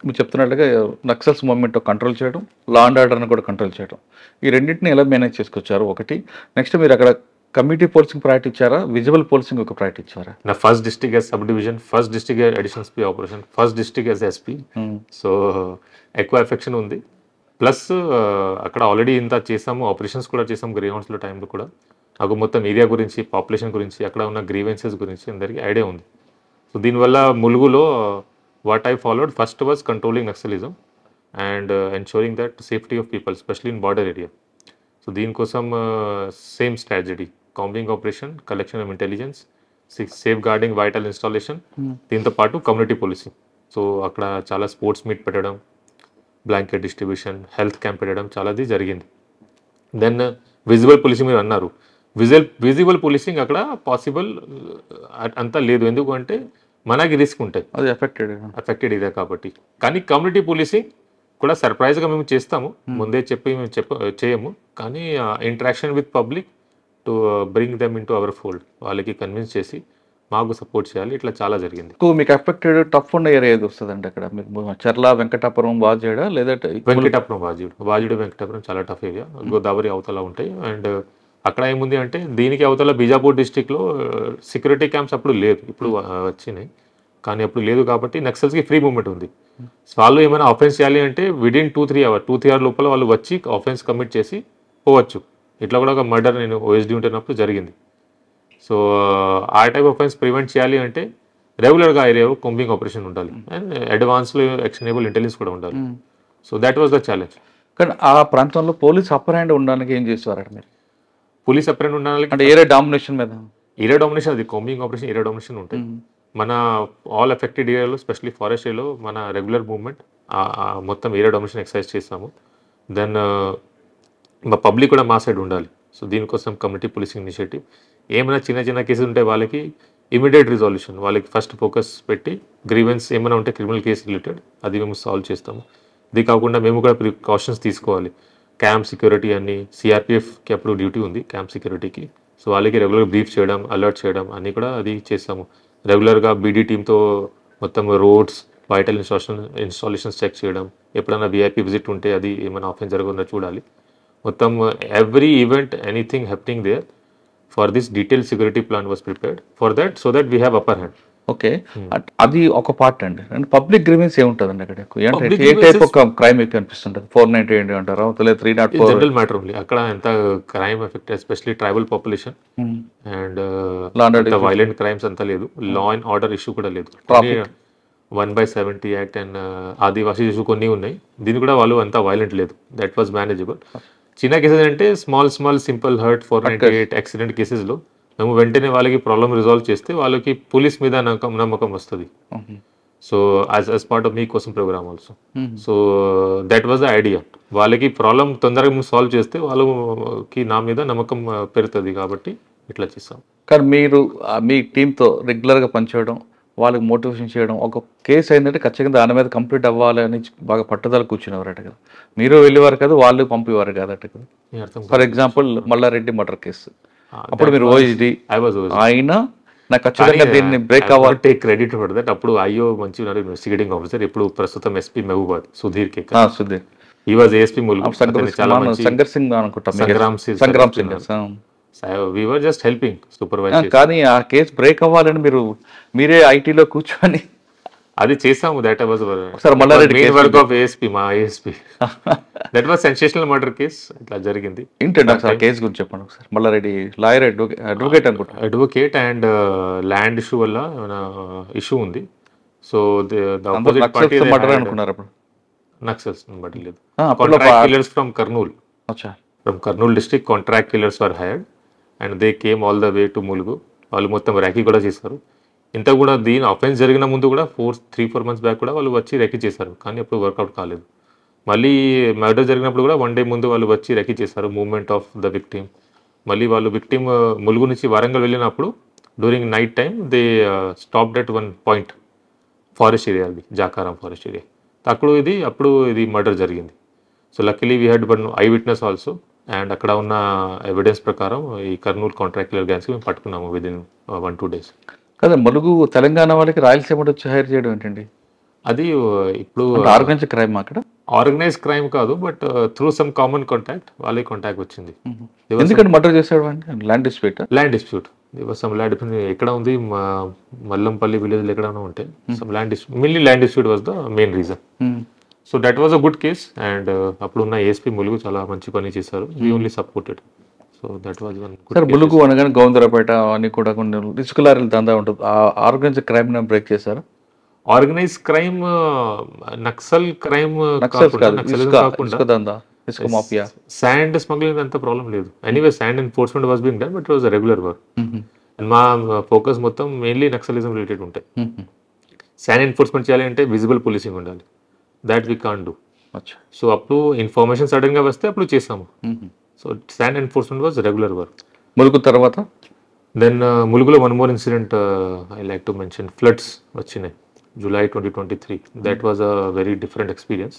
మీరు చెప్తున్నట్టుగా నక్సల్స్ మూవ్మెంట్ కంట్రోల్ చేయడం, లా అండ్ ఆర్డర్ని కూడా కంట్రోల్ చేయడం, ఈ రెండింటిని ఎలా మేనేజ్ చేసుకొచ్చారు? ఒకటి నెక్స్ట్ మీరు అక్కడ కమ్యూనిటీ పోలీసింగ్ ప్రయారిటీ ఇచ్చారా, విజిబుల్ పోలీసింగ్ ఒక ప్రయారిటీ ఇచ్చారా? నా first district as sub division, first district as additional SP operation, first district as SP. So ఎక్కువ ఎఫెక్షన్ ఉంది. ప్లస్ అక్కడ ఆల్రెడీ ఇంత చేసాము, ఆపరేషన్స్ కూడా చేసాము గ్రీవెన్స్లో టైంలో కూడా. నాకు మొత్తం ఏరియా గురించి, పాపులేషన్ గురించి, అక్కడ ఉన్న గ్రీవెన్సెస్ గురించి అందరికీ ఐడియా ఉంది. సో దీనివల్ల ములుగులో what I followed first was controlling Naxalism and ensuring that safety of people, specially in border area. So దీనికోసం same strategy, combing operation, collection of intelligence, safe guarding vital installation, దీంతో పాటు కమ్యూనిటీ పోలీసింగ్. సో అక్కడ చాలా స్పోర్ట్స్ మీట్ పెట్టడం, బ్లాంకెట్ డిస్ట్రిబ్యూషన్, హెల్త్ క్యాంప్ పెట్టడం చాలాది జరిగింది. దెన్ విజిబుల్ పోలీసింగ్ మీరు అన్నారు, విజిబుల్ పోలీసింగ్ అక్కడ పాసిబుల్ అంతా లేదు, ఎందుకంటే మనకి రిస్క్ ఉంటాయి, అది ఎఫెక్టెడ్ ఇదే కాబట్టి. కానీ కమ్యూనిటీ పోలీసింగ్ కూడా సర్ప్రైజ్గా మేము చేస్తాము, ముందే చెప్పి మేము చేయము. కానీ interaction with public to bring them in to our fold, వాళ్ళకి కన్విన్స్ చేసి మాకు సపోర్ట్ చేయాలి, ఇట్లా చాలా జరిగింది. ఎక్కువ మీకు అఫెక్టెడ్ టఫ్ ఉన్న ఏరియా ఏది వస్తుందండి అక్కడ? మీకు చర్ల, వెంకటాపురం, వాజేడా లేదంటే వెంకటాపురం, వాజుడు వెంకటాపురం చాలా టఫ్ ఏరియా, గోదావరి అవతల ఉంటాయి. అండ్ అక్కడ ఏముంది అంటే దీనికి అవతల బీజాపూర్ డిస్టిక్లో సెక్యూరిటీ క్యాంప్స్ అప్పుడు లేదు, ఇప్పుడు వచ్చినాయి, కానీ అప్పుడు లేదు కాబట్టి నక్సల్స్కి ఫ్రీ మూవ్మెంట్ ఉంది. వాళ్ళు ఏమైనా ఆఫెన్స్ చేయాలి అంటే విదిన్ 2-3 అవర్స్ లోపల వాళ్ళు వచ్చి ఆఫెన్స్ కమిట్ చేసి పోవచ్చు. ఇట్లా కూడా ఒక మర్డర్ నేను ఓఎస్డీ ఉంటున్నప్పుడు జరిగింది. సో ఆ టైప్ ఆఫెన్స్ ప్రివెంట్ చేయాలి అంటే రెగ్యులర్గా ఏరియాలో కొంబింగ్ ఆపరేషన్ ఉండాలి అండ్ అడ్వాన్స్లో యాక్షనబుల్ ఇంటెలిజెన్స్ కూడా ఉండాలి. So that was the challenge. కానీ ఆ ప్రాంతంలో పోలీస్ అప్పర్ హ్యాండ్ ఉండడానికి ఏం చేసేవారు మీరు? పోలీస్ అప్రెంట్ ఉండాలి అంటే ఏరియా డామినేషన్ మీద? ఏరియా డామినేషన్, అది కొంబింగ్ ఆపరేషన్ ఏరియా డామినేషన్ ఉంటాయి. మన ఆల్ ఎఫెక్టెడ్ ఏరియాలో స్పెషల్లీ ఫారెస్ట్ ఏరియాలో మన రెగ్యులర్ మూవ్మెంట్ మొత్తం ఏరియా డామినేషన్ ఎక్సర్సైజ్ చేస్తాము. దెన్ మా పబ్లిక్ కూడా మా సైడ్ ఉండాలి. సో దీనికోసం కమ్యూనిటీ పోలీసింగ్ ఇనిషియేటివ్, ఏమైనా చిన్న చిన్న కేసులు ఉంటే వాళ్ళకి ఇమీడియట్ రిజాల్యూషన్, వాళ్ళకి ఫస్ట్ ఫోకస్ పెట్టి గ్రీవెన్స్ ఏమైనా ఉంటే క్రిమినల్ కేసు రిలేటెడ్ అది మేము సాల్వ్ చేస్తాము. ఇది కాకుండా మేము కూడా ప్రికాషన్స్ తీసుకోవాలి. క్యాంప్ సెక్యూరిటీ అని సిఆర్పిఎఫ్కి అప్పుడు డ్యూటీ ఉంది క్యాంప్ సెక్యూరిటీకి. సో వాళ్ళకి రెగ్యులర్ బ్రీఫ్ చేయడం, అలర్ట్ చేయడం అన్నీ కూడా అది చేస్తాము. రెగ్యులర్గా బీడీ టీంతో మొత్తం రోడ్స్, వైటల్ ఇన్స్టాలేషన్స్ చెక్ చేయడం, ఎప్పుడైనా విఐపీ విజిట్ ఉంటే అది ఏమైనా ఆఫెన్స్ జరగకుండా చూడాలి. మొత్తం every event anything happening there for this detail security plan was prepared for that, so that we have upper hand. Okay, అది ఒక పార్ట్ అండి. అండ్ పబ్లిక్ గ్రీవెన్స్ ఏముంటుందండి అక్కడ? ఏ టైప్ ఆఫ్ క్రైమ్ ఎక్కువ అనిపిస్తుంటుంది? 498 అంటారా, 304? General matter only. అక్కడ ఎంత crime effect especially tribal population and violent crimes అంతా లేదు. లా అండ్ ఆర్డర్ ఇష్యూ కూడా లేదు. 1/70 యాక్ట్ అండ్ ఆదివాసీ ఇష్యూ కొన్ని ఉన్నాయి, దీని కూడా వాళ్ళు అంతా వైలెంట్ లేదు. That was manageable. చిన్న కేసెస్ అంటే స్మాల్ సింపుల్ హర్ట్ 498 యాక్సిడెంట్ కేసెస్లో మేము వెంటనే వాళ్ళకి ప్రాబ్లమ్ రిజాల్వ్ చేస్తే వాళ్ళకి పోలీస్ మీద నమ్మకం వస్తుంది. సో యాజ్ పార్ట్ ఆఫ్ మీ కోసం programme also. So that was the idea. వాళ్ళకి ప్రాబ్లం తొందరగా సాల్వ్ చేస్తే వాళ్ళకి నా మీద నమ్మకం పెరుగుతుంది కాబట్టి ఇట్లా చేస్తాం. కానీ మీరు మీ టీంతో రెగ్యులర్గా పనిచేయడం, వాళ్ళకి మోటివేషన్ చేయడం, ఒక కేసు అయిందంటే ఖచ్చితంగా దాని మీద కంప్లీట్ అవ్వాలని బాగా పట్టుదల కూర్చునేవారట కదా. మీరు వెళ్ళేవారు కదా, వాళ్ళు పంపేవారు కదట కదా. For example Mallareddy murder case, అప్పుడు మీరు ఓఎస్డి అయినా నాకు ఖచ్చితంగా దీన్ని బ్రేక్ అవ్వాలి. Take credit for that. అప్పుడు ఐఓ మంచి ఉన్నారు, ఇన్వెస్టిగేటింగ్ ఆఫీసర్, ఇప్పుడు ప్రస్తుతం ఎస్పీ మహబూబాద్ సుధీర్ ఈ వాజ్ ఏఎస్పీ ములుగు. సంగర్ సింగ్ అనుకుంటా, Sangram Singh. We were just helping supervise. కానీ ఆ కేసు బ్రేక్ అవ్వాలని మీరే ఐటీలో కూర్చొని అది చేసాము. That was main work of ASP, మా ASP. That was sensational murder case. ఇట్లా జరిగింది. ఏంటంటే ఆ కేసు గురించి చెప్పండి ఒకసారి. మల్లారెడ్డి లాయర్, అడ్వకేట్ అనుకుంటా. అడ్వకేట్ అండ్ ల్యాండ్ ఇష్యూ వల్ల ఇష్యూ ఉంది. సో ఆపోజిట్ పార్టీ మర్డర్ అనుకున్నారు అప్పుడు. నక్సల్స్ బట్ లేదు, contract killers from Kurnool. From Kurnool district, contract killers were hired and they came all the way to Mulugu. వాళ్ళు మొత్తం ర్యాకీ కూడా చేశారు. ఇంత కూడా దీని అఫెన్స్ జరిగిన ముందు కూడా 3-4 months బ్యాక్ కూడా వాళ్ళు వచ్చి ర్యాకీ చేశారు, కానీ అప్పుడు వర్కౌట్ కాలేదు. మళ్ళీ మర్డర్ జరిగినప్పుడు కూడా 1 day ముందు వాళ్ళు వచ్చి ర్యాకీ చేశారు, మూవ్మెంట్ ఆఫ్ ద విక్టిమ్. మళ్ళీ వాళ్ళు విక్టిమ్ ములుగు నుంచి వరంగల్ వెళ్ళినప్పుడు during night time they stopped at 1 point forest area, అది జాకారాం ఫారెస్ట్ ఏరియా. అప్పుడు ఇది మర్డర్ జరిగింది. So luckily we had one I witness also. And అక్కడ ఉన్న ఎవిడెన్స్ ప్రకారం ఈ కర్నూలు కాంట్రాక్ట్ కిల్లర్ గ్యాంగ్స్ మేము పట్టుకున్నాము విదిన్ 1-2 days. కదా ములుగు తెలంగాణ వాళ్ళకి రాయలసీమ వచ్చి హైర్ చేయడం ఏంటండి? అది ఇప్పుడు ఆర్గనైజ్డ్ క్రైమ్ అక్కడ? ఆర్గనైజ్ క్రైమ్ కాదు, but through some common contact వాళ్ళకి కాంటాక్ట్ వచ్చింది. ఎందుకంటే మర్డర్ చేశాడు అంటే ల్యాండ్ డిస్ప్యూట్. సమ్ ల్యాండ్ ఎక్కడ ఉంది, మల్లంపల్లి విలేజ్ ఎక్కడ ఉంటే some land dispute, mainly land dispute was the main reason. So that was a good case. And అప్పుడున్న ఏఎస్పీ ములుగు చాలా మంచి పని చేశారు. We only supported. So that was one. Sir Mulugu అనగానే గోవిందరాపేట అని కూడా కొన్ని ఇసుక లారీల దందా ఉంటుంది. ఆర్గనైజ్డ్ క్రైమ్ బ్రేక్ చేశారు? ఆర్గనైజ్ క్రైమ్, నక్సల్ క్రైమ్ కాకుండా శాండ్ స్మగ్లింగ్ అంత ప్రాబ్లం లేదు. Anyway sand enforcement was being done, but it was regular work. And మా ఫోకస్ మొత్తం మెయిన్లీ నక్సలిజం రిలేటెడ్ ఉంటాయి. శాండ్ ఎన్ఫోర్స్మెంట్ చేయాలి అంటే విజిబుల్ పోలీసింగ్ ఉండాలి. That we can't do. So అప్పుడు ఇన్ఫర్మేషన్ సడన్ గా వస్తే అప్పుడు చేసాము. So sand enforcement was regular work. Mulugu తర్వాత దెన్ ములుగులో one more incident I like to mention. Floods వచ్చినాయి July 2023. That was a very different experience.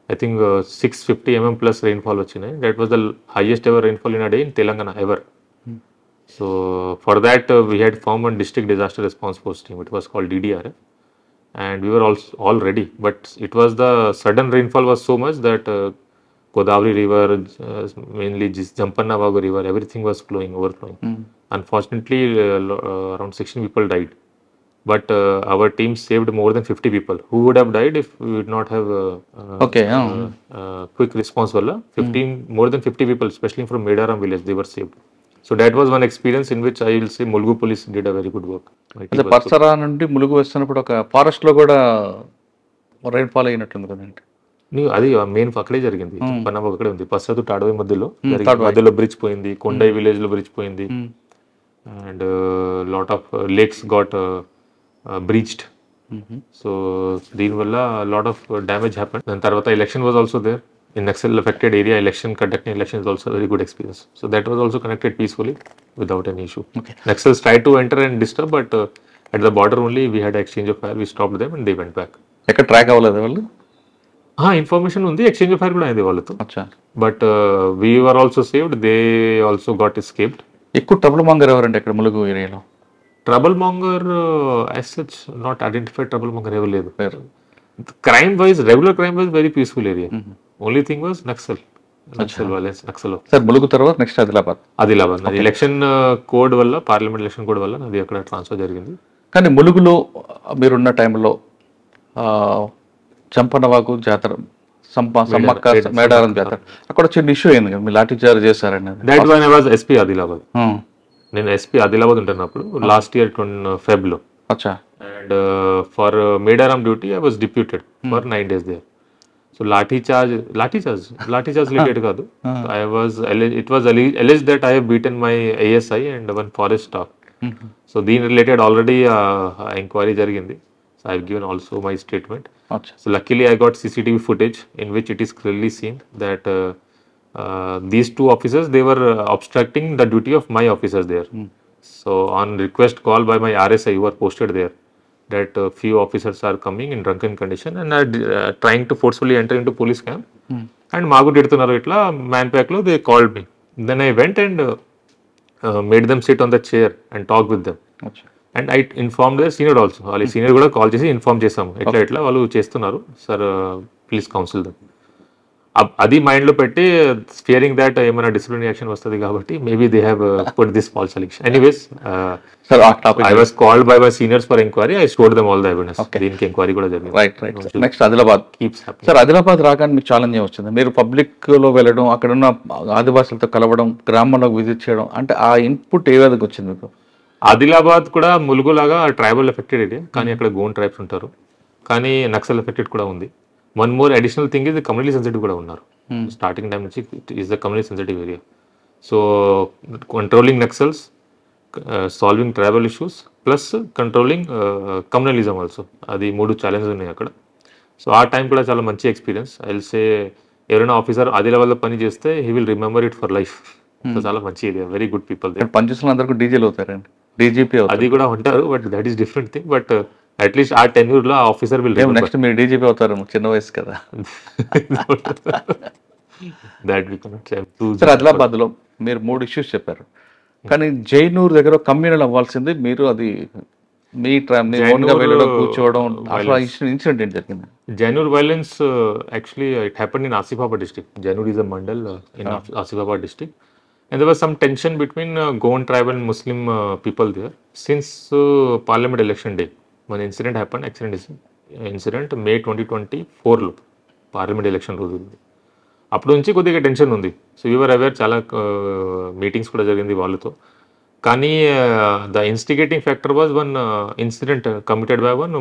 I think 650 mm+ rainfall వచ్చినాయి. That was the highest ever rainfall in a day in Telangana ever. So for that, we had formed one district disaster response force team. It was called DDRF, and we were also all ready. But it was the sudden rainfall was so much that Godavari River, mainly Jampana Vagu River, everything was flowing, overflowing. Unfortunately, around 16 people died. But our team saved more than 50 people who would have died if we would not have Okay. quick response. Wala. 15, more than 50 people, especially from Medaram village, they were saved. So that was one experience in which I will say Mulgu police did a very good work. My team అదే was good. పర్సరా నుండి ములుగు వస్తున్నప్పుడు ఒక ఫారెస్ట్ లో కూడా రైన్ఫాల్ అయినట్టుంది కదండి. అది మెయిన్ అక్కడే జరిగింది. పన్నమ్మ అక్కడే ఉంది. పసదు తాడవై మధ్యలో మధ్యలో బ్రిడ్జ్ పోయింది. కొండై విలేజ్ లో బ్రిడ్జ్ పోయింది. And lot of lakes got breached. So దీనివల్ల లాట్ ఆఫ్ డ్యామేజ్ హ్యాపెన్. దాని తర్వాత election was also there. In Naxal affected area, conducting election is also a very good experience. So that was also connected peacefully without any issue. Okay. Naxals tried to enter and disturb, but at the border only we had exchange of fire. We stopped them and they went back. ఎక్కడ ట్రాక్ అవ్వలేదు వాళ్ళు? ఇన్ఫర్మేషన్ ఉంది, ఎక్స్చేంజ్ ఆఫ్ ఫైర్ కూడా అయింది వాళ్ళతో. అచ్చా. But we are also saved, they also got escaped. ఎక్కువ ట్రబుల్ మాంగర్ ఎవరండి ఇక్కడ ములుగు ఏరియాలో? Trouble monger as such not identified trouble monger ఎవరు లేదు. పేరు crime wise, regular crime wise very peaceful area. Only thing was Naxal violence. Naxal sir Mulugu తర్వాత నెక్స్ట్ ఆదిలాబాద్. ఆదిలాబాద్ నాది ఎలక్షన్ కోడ్ వల్ల, పార్లమెంట్ ఎలక్షన్ కోడ్ వల్ల నాది అక్కడ ట్రాన్స్ఫర్ జరిగింది. కానీ ములుగులో మీరున్న టైంలో చంపనవాగు జాతర, సమ్మక్క మేడారం జాతర, అక్కడ చిన్న ఇష్యూ అయింది కదా, మీరు లాఠీ చార్జ్ చేశారని. That one I was SP Adilabad. నేను ఎస్పీ ఆదిలాబాద్ ఉంటున్నప్పుడు లాస్ట్ ఇయర్ Feb లో. అచ్చా. And for Medaram duty, I was deputed for 9 days there. So lathi charge related kaadu. It was alleged that I have beaten my ASI and one forest staff. So these related already inquiry jarigindi. So I have given also my statement. అచ్చా. So luckily I got CCTV footage in which it is clearly seen that these two officers, they were obstructing the duty of my officers there. So on request call by my RSI who are posted there, that few officers are coming in drunken condition and are trying to forcefully enter into police camp. And Magu Dirtunaro itla Manpack lo they called me. Then I went and made them sit on the chair and talk with them. అచ్చా. And I informed their senior also. వాళ్ళ సీనియర్ కూడా కాల్ చేసి ఇన్ఫార్మ్ చేసాము, ఎట్లా వాళ్ళు చేస్తున్నారు సార్, ప్లీజ్ కౌన్సిల్ దమ్. అది మైండ్ లో పెట్టి ఫియరింగ్ దాట్ ఏమైనా డిసిప్లినరీ యాక్షన్ వస్తుంది కాబట్టి maybe they have put this false allegation. Anyways I was called by my seniors for enquiry. I stored them all the evidence. దీనికి ఎంక్వైరీ కూడా జరిగింది. Right. Next Adilabad. Sir Adilabad రాగానే మీకు ఛాలెంజ్ వచ్చింది, మీరు పబ్లిక్ లో వెళ్ళడం, అక్కడ ఉన్న ఆదివాసులతో కలవడం, గ్రామంలోకి విజిట్ చేయడం, అంటే ఆ ఇన్పుట్ ఏ విధంగా వచ్చింది మీకు? ఆదిలాబాద్ కూడా ములుగు లాగా ట్రైబల్ ఎఫెక్టెడ్ ఏరియా, కానీ అక్కడ గోండ్ ట్రైబ్స్ ఉంటారు, కానీ నక్సల్ ఎఫెక్టెడ్ కూడా ఉంది. One more additional thing is community sensitive కూడా ఉన్నారు. స్టార్టింగ్ టైం నుంచి it is the community sensitive area. So controlling Naxals, solving tribal issues, plus controlling communalism also, అది 3 ఛాలెంజెస్ ఉన్నాయి అక్కడ. సో ఆ టైం కూడా చాలా మంచి ఎక్స్పీరియన్స్. ఐ విల్ సే ఎవరైనా ఆఫీసర్ ఆదిలాబాద్లో పని చేస్తే he will remember it for life. So చాలా మంచి ఏరియా, వెరీ గుడ్ పీపుల్. పనిచేసిన అందరికీ డీజీలు అవుతారండి, డీజీపీ అది కూడా ఉంటారు, but that is different thing. But at least ఆ టెన్యూర్ లో ఆఫీసర్ విల్ నెక్స్ట్ మీరు డీజీపీ అవుతారు, చిన్న వయసు కదా. సార్ ఆదిలాబాద్ లో మీరు 3 ఇష్యూస్ చెప్పారు, కానీ జైనూర్ దగ్గర కమ్యూనల్ అవ్వాల్సింది మీరు, అది మీ ఓన్ గా వెళ్ళడం, కూర్చోవడం, అసలు ఇన్సిడెంట్ ఏంటి జరిగింది? Jainur violence, actually it happened in Asifabad district. Jainur is a mandal in Asifabad district, and there was some tension between Goan tribe and Muslim people there since parliament election day. One incident happened, incident May 2024 లో పార్లమెంట్ ఎలక్షన్ రోజు. అప్పటి నుంచి కొద్దిగా టెన్షన్ ఉంది. సో యూఆర్ అవేర్, చాలా మీటింగ్స్ కూడా జరిగింది వాళ్ళతో. కానీ the instigating factor was one incident committed by one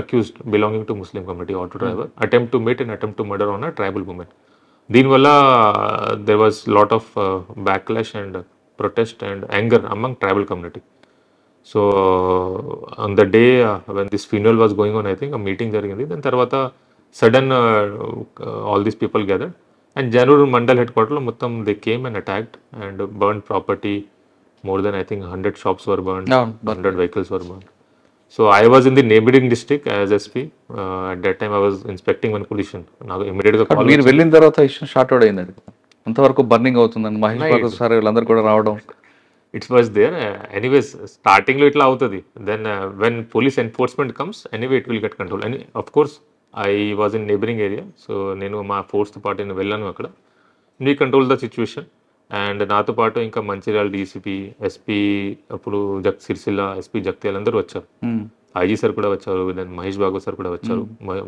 accused belonging to Muslim community, auto driver, attempt to meet and attempt to murder on a tribal women. దీనివల్ల there was lot of backlash and protest and anger among tribal community. So on the day when this funeral was going on, I think meeting జరిగింది. దాని తర్వాత sudden all these people gathered and Jainoor mandal head క్వార్టర్లో మొత్తం they came and attacked and burn property. More than I think 100 shops were burned, 100 vehicles were burned. So I was in the neighboring district as SP. At that time I was inspecting one pollution. Now immediately call. మీరు వెళ్ళిన తర్వాత ఇష్యూ షార్ట్ అవుట్ అయింది, అంతవరకు బర్నింగ్ అవుతుందండి. మహేష్ బాబు సార్ వీళ్ళందరూ కూడా రావడం. ఇట్స్ వాజ్ దేర్ ఎనీవేస్ స్టార్టింగ్లో ఇట్లా అవుతుంది then when police enforcement comes anyway it will get control and of course I was in neighbouring area so నేను మా ఫోర్స్తో పాటు నేను వెళ్ళాను అక్కడ we control the situation and నాతో పాటు ఇంకా మంచిర్యాల డీసీపీ ఎస్పీ అప్పుడు సిరిసిల్ల ఎస్పీ జగత్యాల అందరూ వచ్చారు ఐజీ సార్ కూడా వచ్చారు దెన్ మహేష్ భాగవత్ సార్ కూడా వచ్చారు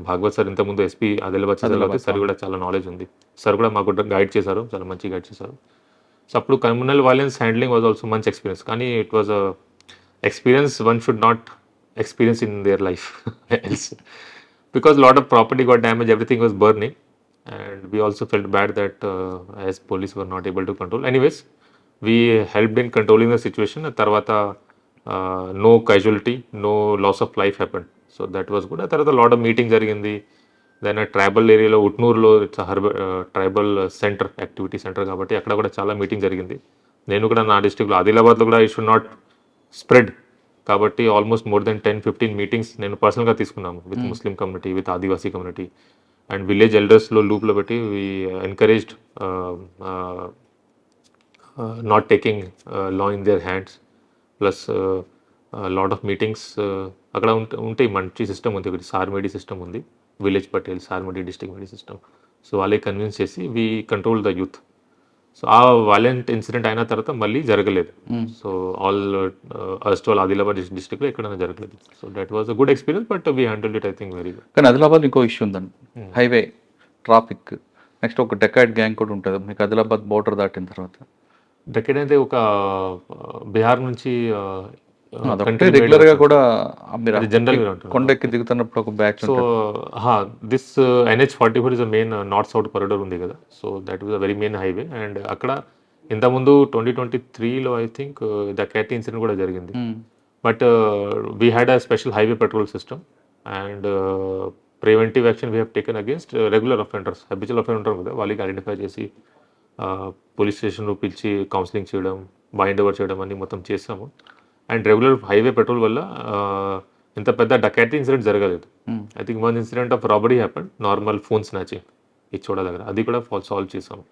భాగవత్ సార్ ఇంతకుముందు ఎస్పీ ఆదిలాబాద్ చేశారు సార్ కూడా చాలా నాలెడ్జ్ ఉంది సార్ కూడా మాకు గైడ్ చేశారు చాలా మంచి గైడ్ చేశారు సో అప్పుడు communal violence handling was also మంచి ఎక్స్పీరియన్స్ కానీ it was experience one should not experience in their life else because lot of property got damage everything was burning and we also felt bad that as police were not able to control. Anyways, we helped in controlling the situation. Tarvata no casualty, no loss of life happened. So that was good. Tarvata lot of meetings jarigindi. Then a tribal area lo Utnurlo it's a tribal center activity center kabatti akkada kuda chaala meeting jarigindi. Nenu kuda na district lo Adilabad lo kuda it should not spread. Kabatti almost more than 10-15 meetings nenu personal ga తీసుకున్నాము with Muslim community, with Adivasi community. And village elders lo loop lo batti we encouraged not taking law in their hands plus a lot of meetings akkada untai manchi system undi okati sarmedi system undi village patel sarmedi district medi system so wale convince chesi we control the youth so ఆ వైలెంట్ ఇన్సిడెంట్ అయిన తర్వాత మళ్ళీ జరగలేదు సో ఆల్ అస్టోల్ ఆదిలాబాద్ డిస్ట్రిక్ట్లో ఎక్కడైనా జరగలేదు so that was a good experience but we handle it I think very good కానీ ఆదిలాబాద్ ఇంకో ఇష్యూ ఉందండి హైవే ట్రాఫిక్ నెక్స్ట్ ఒక డెకాయిడ్ గ్యాంగ్ కూడా ఉంటుంది మీకు ఆదిలాబాద్ బోర్డర్ దాటిన తర్వాత డెకాయిడ్ అయితే ఒక బీహార్ నుంచి రెగ్యులర్ గా కూడా జనరల్ కొండెక్కి దిగుతున్నప్పుడు ఒక batch so this NH44 is a main north south corridor ఉంది కదా so that was a very main highway and అక్కడ ఇంతకుముందు 2023లో ఐ థింక్ డకాయిటీ ఇన్సిడెంట్ కూడా జరిగింది but we had a special highway petrol system and preventive action we have taken against regular offenders habitual offender ఉంటారు కదా వాళ్ళకి ఐడెంటిఫై చేసి పోలీస్ స్టేషన్లో పిలిచి కౌన్సిలింగ్ చేయడం బైండ్ ఓవర్ చేయడం అన్ని మొత్తం చేసాము అండ్ రెగ్యులర్ హైవే పెట్రోల్ వల్ల ఇంత పెద్ద డకాయిటీ ఇన్సిడెంట్ జరగలేదు I think one incident of robbery happened normal phone snatching Ichoda దగ్గర అది కూడా సాల్వ్ చేసాము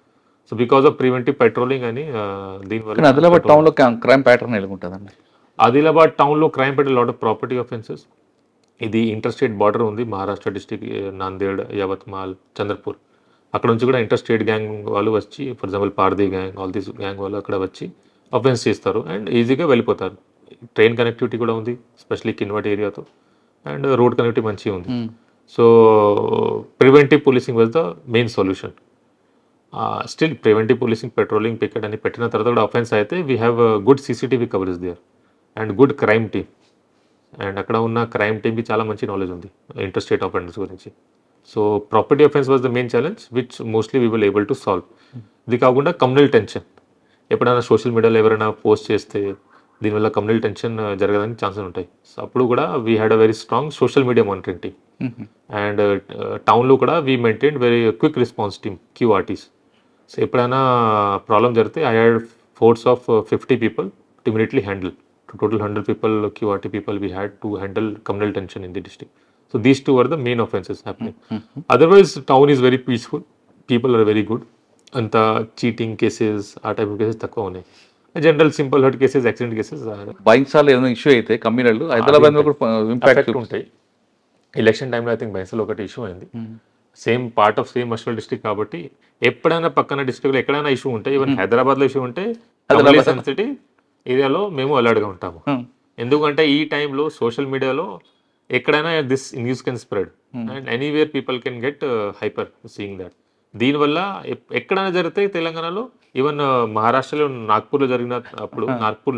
so because of preventive patrolling అని దీనివల్ల ఆదిలాబాద్ టౌన్లో క్రైమ్ ప్యాటర్న్ ఎలా ఉంటుందండి ఆదిలాబాద్ టౌన్లో crime pattern lot of property offences ఇది ఇంటర్ స్టేట్ బార్డర్ ఉంది మహారాష్ట్ర డిస్టిక్ నాందేడ్ యవత్మాల్ చంద్రపూర్ అక్కడ నుంచి కూడా ఇంటర్ స్టేట్ గ్యాంగ్ వాళ్ళు వచ్చి for example Pardhi gang all these gang వాళ్ళు అక్కడ వచ్చి అఫెన్స్ చేస్తారు అండ్ ఈజీగా వెళ్ళిపోతారు ట్రైన్ కనెక్టివిటీ కూడా ఉంది స్పెషల్లీ కిన్వట్ ఏరియాతో అండ్ రోడ్ కనెక్టివిటీ మంచిగా ఉంది so preventive policing was the main solution still preventive policing patrolling picket అని పెట్టిన తర్వాత కూడా అఫెన్స్ అయితే we have good CCTV coverage there and good crime team and అక్కడ ఉన్న క్రైమ్ టీమ్కి చాలా మంచి నాలెడ్జ్ ఉంది ఇంటర్ స్టేట్ అఫెండర్స్ గురించి so property offence was the main challenge which mostly we will able to solve ఇది కాకుండా కమ్యూనల్ టెన్షన్ ఎప్పుడైనా సోషల్ మీడియాలో ఎవరైనా పోస్ట్ చేస్తే దీనివల్ల కమ్యూనల్ టెన్షన్ జరగడానికి ఛాన్సెస్ ఉంటాయి సో అప్పుడు కూడా we had a very strong social media monitoring team and టౌన్లో కూడా we maintain very quick response team QRTs so ఎప్పుడైనా ప్రాబ్లం జరిగితే I had force of 50 people to immediately handle total 100 people QRT people we had to handle communal tension in the district so these two are the main offenses happening otherwise town is very peaceful people are very good అంత చీటింగ్ కేసెస్ ఆ టైప్ కేసెస్ తక్కువ ఉన్నాయి general simple hurt cases accident cases బైన్సాల్ ఏదైనా ఇష్యూ అయితే కమ్యూనల్ హైదరాబాద్ ఇంపాక్ట్ ఉంటాయి ఎలక్షన్ టైంలో ఐ థింక్ బైన్సాల్ ఒకటి ఇష్యూ అయింది same part of same erstwhile district కాబట్టి ఎప్పుడైనా పక్కన డిస్ట్రిక్ట్లో ఎక్కడైనా ఇష్యూ ఉంటే ఈవెన్ హైదరాబాద్లో ఇష్యూ ఉంటే సిటీ ఏరియాలో మేము అలర్ట్గా ఉంటాము ఎందుకంటే ఈ టైంలో సోషల్ మీడియాలో ఎక్కడైనా this news can spread and anywhere people can get hyper seeing that దీనివల్ల ఎక్కడైనా జరిగితే తెలంగాణలో ఈవెన్ మహారాష్ట్రలో నాగ్పూర్లో జరిగిన అప్పుడు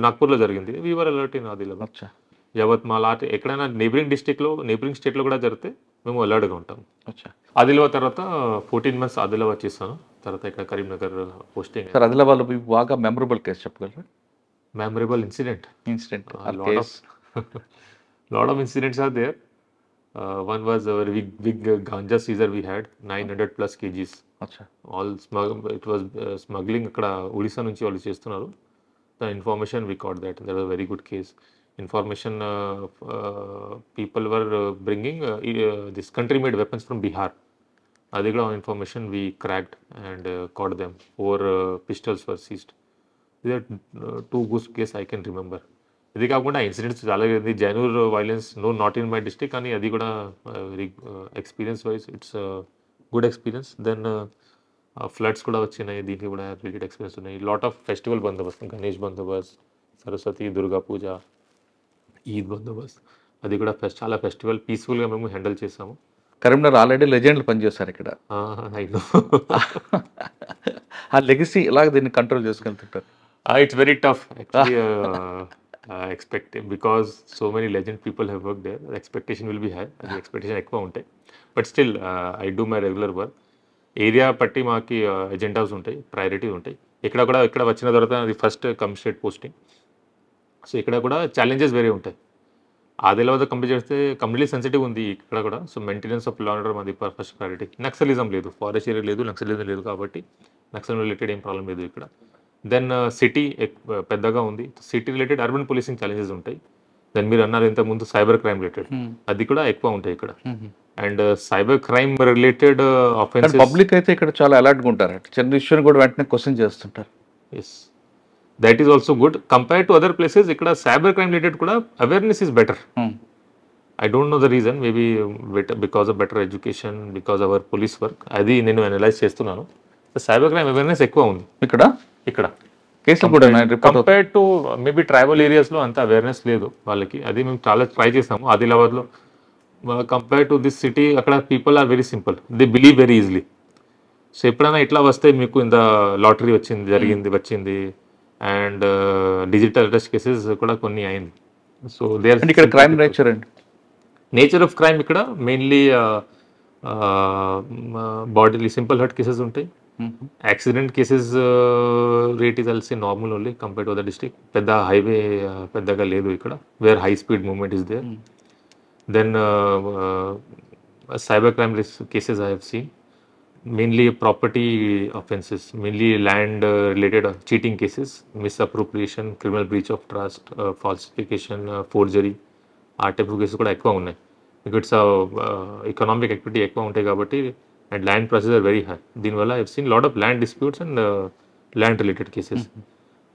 నాగ్పూర్లో జరిగింది we're alert in Adilabad Yavatmal ఎక్కడైనా నేబరింగ్ డిస్ట్రిక్ట్లో నేబరింగ్ స్టేట్లో కూడా జరిగితే మేము అలర్ట్గా ఉంటాం ఆదిలాబాద్ తర్వాత 14 months ఆదిలాబాద్ చేస్తాను తర్వాత ఇక్కడ కరీంనగర్ పోస్టింగ్ సార్ ఆదిలాబాద్లో బాగా మెమరబుల్ కేసు చెప్పగలరా memorable incident lot of incidents are there one was a very big ganja seizure we had 900 plus kgs all it was smuggling akkada Odisha nunchi vallu chestunaru the information we got that was a very good case information people were bringing this country made weapons from Bihar adi kuda information we cracked and caught them 4 pistols were seized These are two good case I can remember. ఇది కాకుండా ఇన్సిడెంట్స్ చాలా జరిగింది. Jainoor violence not in my district, కానీ అది కూడా experience wise it's good experience. Then floods కూడా వచ్చినాయి, దీనికి కూడా రిలేటెడ్ ఎక్స్పీరియన్స్ ఉన్నాయి. Lot of festival bandobast, Ganesh Bandobast, Saraswati, Durga పూజ, ఈద్ బందోబస్త్, అది కూడా చాలా ఫెస్టివల్ పీస్ఫుల్గా మేము హ్యాండిల్ చేసాము. కరీంనగర్ ఆల్రెడీ లెజెండ్లు పనిచేస్తారు ఇక్కడ. I know. ఆ లెగసీ ఇలాగ దీన్ని control చేసుకెళ్తుంటారు. It's very tough actually, expecting, because so many legend people have worked there. The expectation will be high. The expectation ఎక్కువ ఉంటాయి. But still, I do my regular work. Area పట్టి మాకి ఎజెండాస్ ఉంటాయి, ప్రయారిటీ ఉంటాయి. ఇక్కడ వచ్చిన తర్వాత అది ఫస్ట్ కమిషనరేట్ పోస్టింగ్. సో ఇక్కడ కూడా ఛాలెంజెస్ వేరే ఉంటాయి. ఆదిలాబాద్ కంపేర్ చేస్తే కంప్లీట్లీ సెన్సిటివ్ ఉంది ఇక్కడ కూడా. So maintenance of law and order మాది ఫస్ట్ ప్రయారిటీ. నక్సలిజం లేదు, ఫారెస్ట్ ఏరియా లేదు, నక్సలిజం లేదు, కాబట్టి నక్సల్ రిలేటెడ్ ఏం ప్రాబ్లం లేదు ఇక్కడ. దెన్ సిటీ పెద్దగా ఉంది, city related urban policing challenges ఉంటాయి. దెన్ మీరు అన్నారు ఇంతకుముందు సైబర్ క్రైమ్ రిలేటెడ్, అది కూడా ఎక్కువ ఉంటాయి ఇక్కడ. And cyber crime related offences, public అయితే ఇక్కడ చాలా అలర్ట్గా ఉంటారు, చిన్న ఇష్యూని కూడా వెంటనే క్వశ్చన్ చేస్తుంటారు. Yes, that is also good compare to other places. ఇక్కడ సైబర్ క్రైమ్ రిలేటెడ్ కూడా awareness is better. I don't know the reason, maybe because of better education, because our police work, అది నేను అనలైజ్ చేస్తున్నాను. సైబర్ క్రైమ్ అవేర్నెస్ ఎక్కువ ఉంది ఇక్కడ కేసులు కూడా కంపేర్ టు మేబీ ట్రైబల్ ఏరియాస్లో అంత అవేర్నెస్ లేదు వాళ్ళకి. అది మేము చాలా ట్రై చేసాము ఆదిలాబాద్లో. కంపేర్ టు దిస్ సిటీ, అక్కడ people are very simple, they believe very easily. So ఎప్పుడైనా ఇట్లా వస్తే మీకు ఇంత లాటరీ వచ్చింది అండ్ డిజిటల్ అరెస్ట్ కేసెస్ కూడా కొన్ని అయింది. సో దే ఆర్ ఇక్కడ క్రైమ్ నేచర్ ఆఫ్ క్రైమ్ ఇక్కడ mainly bodily simple hurt cases ఉంటాయి. Accident cases rate is also normal only compare to other district. పెద్ద హైవే పెద్దగా లేదు ఇక్కడ, where high speed movement is there. Then cyber crime cases I have seen mainly property offenses, mainly land related cheating cases, misappropriation, criminal breach of trust, falsification, forgery, ఆ టైప్ కేసెస్ కూడా ఎక్కువ ఉన్నాయి. ఇట్స్ ఎకనామిక్ యాక్టివిటీ ఎక్కువ ఉంటాయి కాబట్టి, and land prices are very high. దీనివల్ల I seen lot of land disputes and land related cases.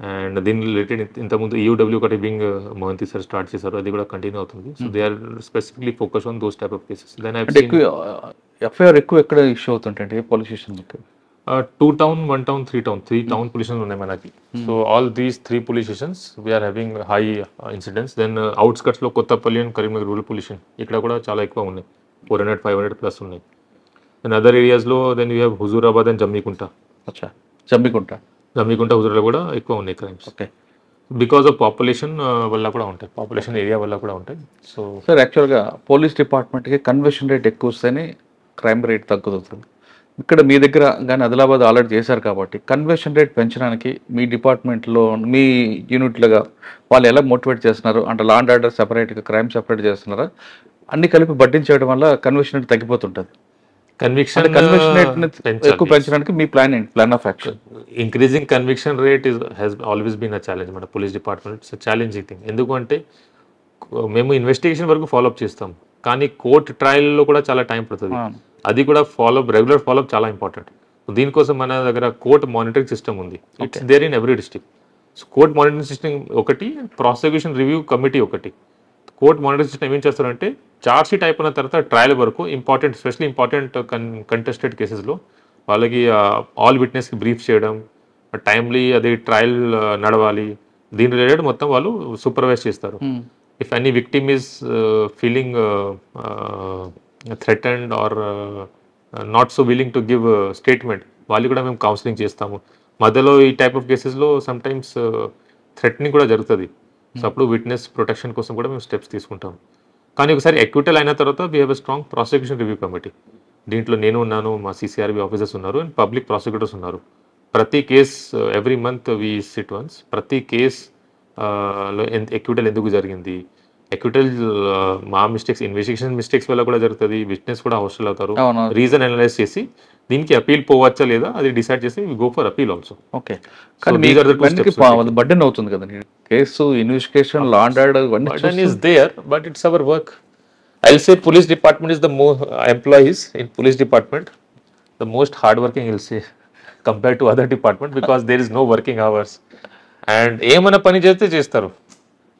And దీని రిలేటెడ్ ఇంతకుముందు ఈయూడబ్ల్యూ ఒకటి బింగ్ మోహంతి సార్ స్టార్ట్ చేశారు, అది కూడా కంటిన్యూ అవుతుంది. So they are specifically focus on those type of cases. Then FIR ఎక్కువ ఎక్కడ ఇష్యూ అవుతుంటాయి police station? 2 town, 1 town, 3 town. 3 town police stations ఉన్నాయి మనకి. So all these 3 police stations we are having high incidents. Then outskirts లో Kothapalli and Karimnagar rural police station, ఇక్కడ కూడా చాలా ఎక్కువ ఉన్నాయి, 400, 500 ప్లస్ ఉన్నాయి. అండ్ అదర్ ఏరియాస్లో then you have Huzurabad and Jammikunta, Huzurabad కూడా ఎక్కువ ఉన్నాయి crimes. Okay, because of population వల్ల కూడా ఉంటాయి, పాపులేషన్ ఏరియా వల్ల కూడా ఉంటాయి. సో సార్ యాక్చువల్గా పోలీస్ డిపార్ట్మెంట్కి కన్వర్షన్ రేట్ ఎక్కువ వస్తేనే క్రైమ్ రేట్ తగ్గుతుంది. ఇక్కడ మీ దగ్గర కానీ ఆదిలాబాద్ ఆల్రెడీ చేశారు కాబట్టి కన్వర్షన్ రేట్ పెంచడానికి మీ డిపార్ట్మెంట్లో మీ యూనిట్లుగా వాళ్ళు ఎలా మోటివేట్ చేస్తున్నారు? అంటే లా అండ్ ఆర్డర్ సెపరేట్గా, క్రైమ్ సెపరేట్ చేస్తున్నారా? అన్ని కలిపి బడ్డించడం వల్ల కన్వర్షన్ రేట్ తగ్గిపోతుంటుంది. కన్విక్షన్ రేట్ ఎక్కువ పెంచడానికి మీ plan of action? Increasing conviction rate has always been a challenge మన police department. It's challenging thing. ఎందుకంటే మేము ఇన్వెస్టిగేషన్ వరకు ఫాలోఅప్ చేస్తాం, కానీ కోర్ట్ ట్రయల్లో కూడా చాలా టైం పడుతుంది. అది కూడా రెగ్యులర్ ఫాలోఅప్ చాలా ఇంపార్టెంట్. దీనికోసం మన దగ్గర కోర్ట్ మానిటరింగ్ సిస్టమ్ ఉంది. It's there in every district. So court monitoring system ఒకటి, ప్రాసిక్యూషన్ రివ్యూ కమిటీ ఒకటి. కోర్ట్ మానిటరింగ్ సిస్టమ్ ఏం చేస్తారంటే చార్జ్ షీట్ అయిపోయిన తర్వాత ట్రయల్ వరకు స్పెషల్లీ ఇంపార్టెంట్ కంటెస్టెడ్ కేసెస్లో వాళ్ళకి ఆల్ విట్నెస్కి బ్రీఫ్ చేయడం, టైమ్లీ అది ట్రయల్ నడవాలి, దీని రిలేటెడ్ మొత్తం వాళ్ళు సూపర్వైజ్ చేస్తారు. If any victim is feeling threatened or not so willing to give a statement, వాళ్ళు కూడా మేము కౌన్సిలింగ్ చేస్తాము. మధ్యలో ఈ టైప్ ఆఫ్ కేసెస్లో సమ్ టైమ్స్ థ్రెటనింగ్ కూడా జరుగుతుంది. సో అప్పుడు విట్నెస్ ప్రొటెక్షన్ కోసం కూడా మేము స్టెప్స్ తీసుకుంటాం. కానీ ఒకసారి ఎక్విటల్ అయిన తర్వాత we have a strong prosecution review committee. దీంట్లో నేను ఉన్నాను, మా సిసిఆర్బి ఆఫీసర్స్ ఉన్నారు, అండ్ పబ్లిక్ ప్రాసిక్యూటర్స్ ఉన్నారు. ప్రతి case every month we SIT once, ప్రతి కేస్ ఎక్విటల్ ఎందుకు జరిగింది, ఎక్విటల్ మా మిస్టేక్స్, ఇన్వెస్టిగేషన్ మిస్టేక్స్ వల్ల కూడా జరుగుతుంది, విట్నెస్ కూడా హాస్టల్ అవుతారు, రీజన్ అనలైజ్ చేసి దీనికి అపీల్ పోవచ్చా లేదా అది డిసైడ్ చేసి we go for appeal also. Okay, కానీ బర్డెన్ అవుతుంది కదా case, investigation, law and order, burden is there, but it's our work. I'll say police department is the most employees in police department, the most hard working, I'll say, compared to other department, because there is no working hours. And ఏమైనా పని చేస్తే చేస్తారు.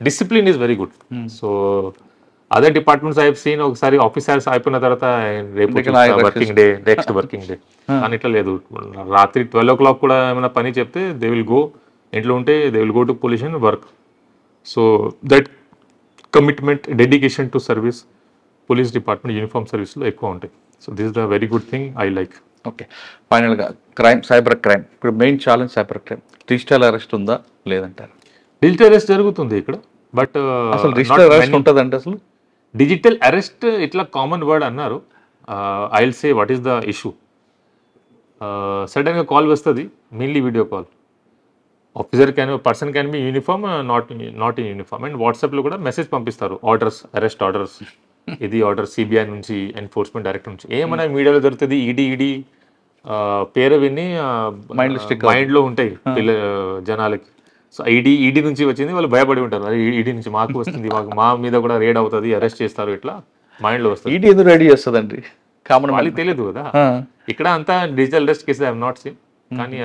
Discipline is very good. So other departments I seen ఒకసారి ఆఫీస్ అవర్స్ అయిపోయిన తర్వాత రేపు working day, next working day. కానీ ఇట్లా లేదు. రాత్రి 12 o'clock కూడా ఏమైనా పని చెప్తే దే విల్ గో, ఇంట్లో ఉంటే they will go to police and work. So that commitment, dedication to service police department uniform సర్వీస్లో ఎక్కువ ఉంటాయి. So this is the very good thing I like. Okay, ఫైనల్గా క్రైమ్, సైబర్ క్రైమ్, ఇప్పుడు main challenge cyber crime. Digital arrest ఉందా లేదంటారు? డిజిటల్ అరెస్ట్ జరుగుతుంది ఇక్కడ, బట్ అసలు డిజిటల్ అరెస్ట్ ఉంటుందంటే అసలు డిజిటల్ అరెస్ట్ ఇట్లా కామన్ వర్డ్ అన్నారు. I will say what is the issue. సడన్గా కాల్ వస్తుంది, mainly video call. Officer person can be uniform, not in uniform. And వాట్సాప్లో కూడా మెసేజ్ పంపిస్తారు, ఆర్డర్స్, అరెస్ట్ ఆర్డర్స్, ఇది ఆర్డర్ సిబిఐ నుంచి, ఎన్ఫోర్స్మెంట్ డైరెక్టర్ నుంచి. ఏమైనా మీడియాలో దొరుకుతుంది, ఈడీ పేరు విని మైండ్లో ఉంటాయి జనాలకి. సో ఈడీ నుంచి వచ్చింది, వాళ్ళు భయపడి ఉంటారు, ఈడీ నుంచి మాకు వస్తుంది, మా మీద కూడా రేడ్ అవుతుంది, అరెస్ట్ చేస్తారు, ఇట్లా మైండ్లో వస్తుంది. ఈడీ ఎందుకు రెడీ చేస్తుందండి, కామన్ వాళ్ళకి తెలియదు కదా. ఇక్కడ అంతా digital arrest cases I have not scene, కానీ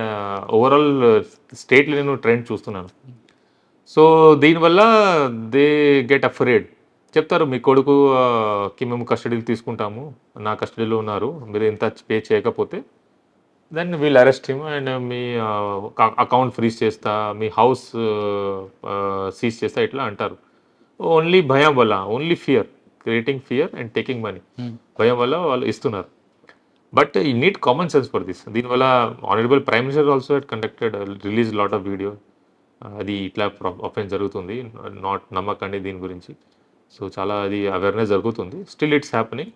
ఓవరాల్ స్టేట్లో నేను ట్రెండ్ చూస్తున్నాను. సో దీనివల్ల దే గెట్ అఫ్రేడ్. చెప్తారు, మీ కొడుకుకి మేము కస్టడీలు తీసుకుంటాము, నా కస్టడీలో ఉన్నారు, మీరు ఎంత పే చేయకపోతే then we'll arrest him and మీ అకౌంట్ ఫ్రీజ్ చేస్తా, మీ హౌస్ సీజ్ చేస్తా, ఇట్లా అంటారు. ఓన్లీ భయం వల్ల, only fear, creating fear and taking money, భయం వల్ల వాళ్ళు ఇస్తున్నారు. But you need common sense for this. దీనివల్ల honourable prime minister also head conducted release lot of video, అది ఇట్లా ఆఫెన్స్ జరుగుతుంది, నాట్ నమ్మకండి దీని గురించి. సో చాలా అది అవేర్నెస్ జరుగుతుంది. Still it's happening,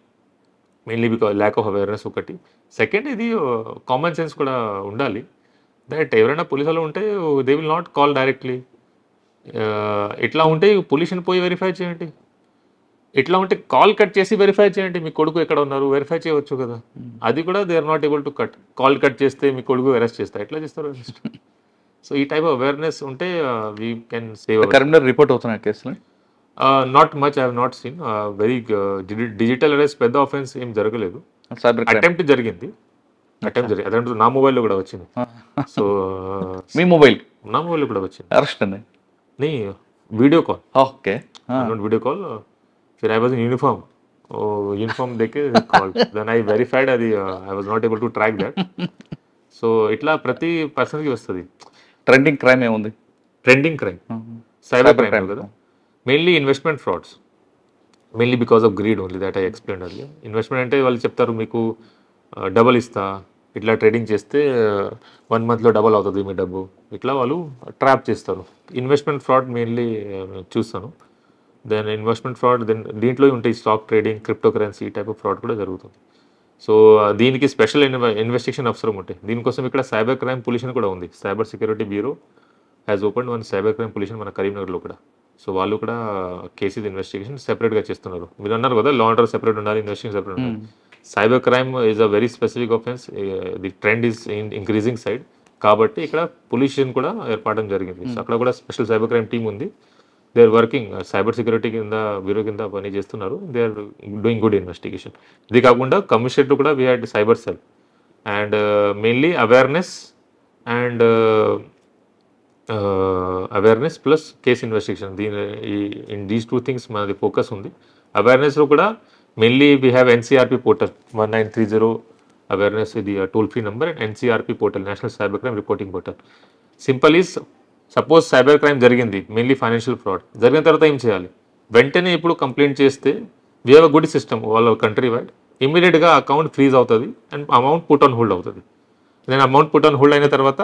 mainly because lack of awareness ఒకటి. సెకండ్, ఇది కామన్ సెన్స్ కూడా ఉండాలి. దట్ ఎవరైనా పోలీసు వాళ్ళు ఉంటే they will not call directly. ఇట్లా ఉంటే పోలీసుని పోయి వెరిఫై చేయండి, ఇట్లా ఉంటే కాల్ కట్ చేసి వెరిఫై చేయండి, మీ కొడుకు ఎక్కడ ఉన్నారు వెరిఫై చేయవచ్చు కదా. అది కూడా they are not able to cut. Call cut చేస్తే మీ కొడుకు అరెస్ట్ చేస్తారు, ఎట్లా చేస్తారు అరెస్ట్? సో ఈ టైప్ ఆఫ్ అవేర్నెస్ ఉంటే we can save. Karimnagar report అవుతున్న కేసులు not much, I have not seen. Very digital arrest పెద్ద ఆఫెన్స్ ఏం జరగలేదు. అటెంప్ట్ జరిగింది, అటెంప్ట్ నా మొబైల్లో కూడా వచ్చింది. సో మీ మొబైల్, నా మొబైల్లో కూడా వచ్చింది అరెస్ట్ అండి. నీ video call, okay, video call. फिर I was in uniform. Uniform देके call. Then I verified అది I was not able to track that. So ఇట్లా ప్రతి పర్సన్కి వస్తుంది. ట్రెండింగ్ క్రైమ్ ఏముంది? ట్రెండింగ్ క్రైమ్ సైబర్ క్రైమ్ కదా, mainly investment frauds, mainly because of greed only, that I explain అది. ఇన్వెస్ట్మెంట్ అంటే వాళ్ళు చెప్తారు మీకు డబల్ ఇస్తా, ఇట్లా ట్రేడింగ్ చేస్తే 1 monthలో డబల్ అవుతుంది మీ డబ్బు, ఇట్లా వాళ్ళు ట్రాప్ చేస్తారు. ఇన్వెస్ట్మెంట్ ఫ్రాడ్ మెయిన్లీ చూస్తాను. దెన్ ఇన్వెస్ట్మెంట్ ఫ్రాడ్, దెన్ దీంట్లో ఉంటాయి స్టాక్ ట్రేడింగ్, క్రిప్టో కరెన్సీ, ఈ టైప్ ఆఫ్ ఫ్రాడ్ కూడా జరుగుతుంది. సో దీనికి స్పెషల్ ఇన్వెస్టిగేషన్ అవసరం ఉంటాయి. దీనికోసం ఇక్కడ సైబర్ క్రైమ్ పొల్యూషన్ కూడా ఉంది. Cyber security bureau has open one cyber crime pollution మన కరీంనగర్లో కూడా. సో వాళ్ళు కూడా కేసెస్ ఇన్వెస్టిగేషన్ సెపరేట్గా చేస్తున్నారు. మీరు అన్నారు కదా లా అండ్ ఆర్డర్ సెపరేట్ ఉండాలి, ఇన్వెస్టిగేషన్ సెపరేట్ ఉండాలి. Cyber crime is a very specific offence, the trend is in increasing side, కాబట్టి ఇక్కడ పొల్యూషన్ కూడా ఏర్పడడం జరిగింది. సో అక్కడ కూడా స్పెషల్ సైబర్ క్రైమ్ టీమ్ ఉంది. They are working, cyber security కింద బ్యూరో కింద పని చేస్తున్నారు. They are doing good investigation. ఇది కాకుండా కమిషనరేట్లో కూడా we had cyber cell and mainly awareness and awareness plus case investigation. In these 2 things మనది ఫోకస్ ఉంది. అవేర్నెస్లో కూడా mainly we have NCRP portal 1930 awareness, ఇది toll free number, and NCRP portal, national cyber crime reporting portal. Simple is, suppose cyber crime జరిగింది, మెయిన్లీ ఫైనాన్షియల్ ఫ్రాడ్ జరిగిన తర్వాత ఏం చేయాలి? వెంటనే ఇప్పుడు కంప్లైంట్ చేస్తే we have a good system వాళ్ళ కంట్రీ వైడ్, ఇమీడియట్గా అకౌంట్ ఫ్రీజ్ అవుతుంది and amount put on hold అవుతుంది. నేను అమౌంట్ పుట్ ఆన్ హోల్డ్ అయిన తర్వాత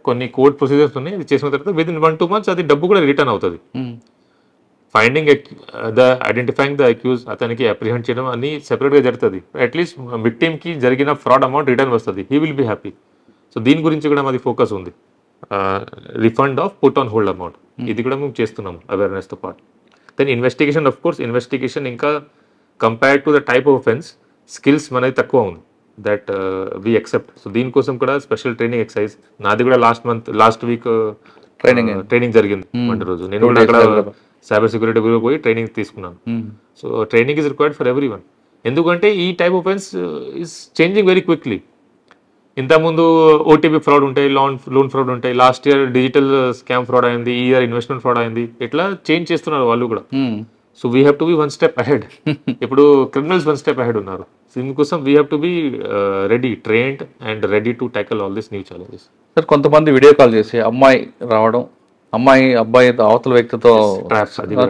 కొన్ని కోర్ట్ ప్రొసీజర్స్ ఉన్నాయి, ఇది చేసిన తర్వాత విదిన్ 1-2 months అది డబ్బు కూడా రిటర్న్ అవుతుంది. ఫైండింగ్ ఐడెంటిఫైయింగ్ ద అక్యూజ్, అతనికి అప్రిహెండ్ చేయడం అన్ని సెపరేట్గా జరుగుతుంది. అట్లీస్ట్ విక్టిమ్కి జరిగిన ఫ్రాడ్ అమౌంట్ రిటర్న్ వస్తుంది, he will be happy. So దీని గురించి కూడా మాది ఫోకస్ ఉంది. Refund of put on hold amount, ఇది కూడా మేము చేస్తున్నాము అవేర్నెస్తో పాటు. Then investigation, of course investigation ఇంకా compared to the type of offence skills మనది తక్కువ ఉంది, దట్ వీ అక్సెప్ట్. సో దీనికోసం కూడా స్పెషల్ ట్రైనింగ్ ఎక్సర్సైజ్, నాది కూడా లాస్ట్ వీక్ ట్రైనింగ్ జరిగింది. మండే రోజు నేను కూడా అక్కడ సైబర్ సెక్యూరిటీ బ్యూరో పోయి ట్రైనింగ్ తీసుకున్నాను. So training is required for every one, ఎందుకంటే ఈ type of offence is changing very quickly. ఇంతకుముందు ఓటీపీ ఫ్రాడ్ ఉంటాయి, లోన్ ఫ్రాడ్ ఉంటాయి, last year digital scam fraud అయింది, ఈ ఇయర్ ఇన్వెస్ట్మెంట్ ఫ్రాడ్ అయింది, ఇట్లా చేంజ్ చేస్తున్నారు వాళ్ళు కూడా. So we have to be one step ahead. ఇప్పుడు క్రిమినల్స్ వన్ స్టెప్ అహెడ్ ఉన్నారు. సో దీనికోసం we have to be ready, trained and ready to tackle all this new challenges. Sir కొంతమంది వీడియో కాల్ చేసి అమ్మాయి రావడం, అబ్బాయి అవతల వ్యక్తితో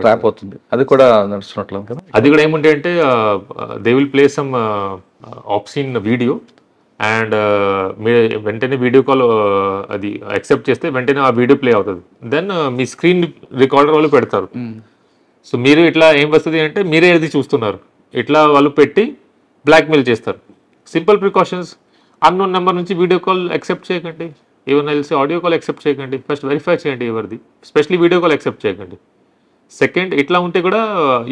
ట్రాప్ అవుతుంది, అది కూడా నడుస్తున్నట్లు కదా. అది కూడా ఏముంటాయి అంటే they will play some option video and వెంటనే వీడియో కాల్ అది యాక్సెప్ట్ చేస్తే వెంటనే ఆ వీడియో ప్లే అవుతుంది. దెన్ మీ స్క్రీన్ రికార్డర్ వాళ్ళు పెడతారు. సో మీరు ఇట్లా ఏం వస్తుంది అంటే మీరే అది చూస్తున్నారు, ఇట్లా వాళ్ళు పెట్టి బ్లాక్మెయిల్ చేస్తారు. సింపుల్ ప్రికాషన్స్, అన్నోన్ నెంబర్ నుంచి వీడియో కాల్ యాక్సెప్ట్ చేయకండి, ఏమైనా తెలిసి ఆడియో కాల్ యాక్సెప్ట్ చేయకండి, ఫస్ట్ వెరిఫై చేయండి ఎవరిది, స్పెషల్లీ వీడియో కాల్ యాక్సెప్ట్ చేయకండి. సెకండ్, ఇట్లా ఉంటే కూడా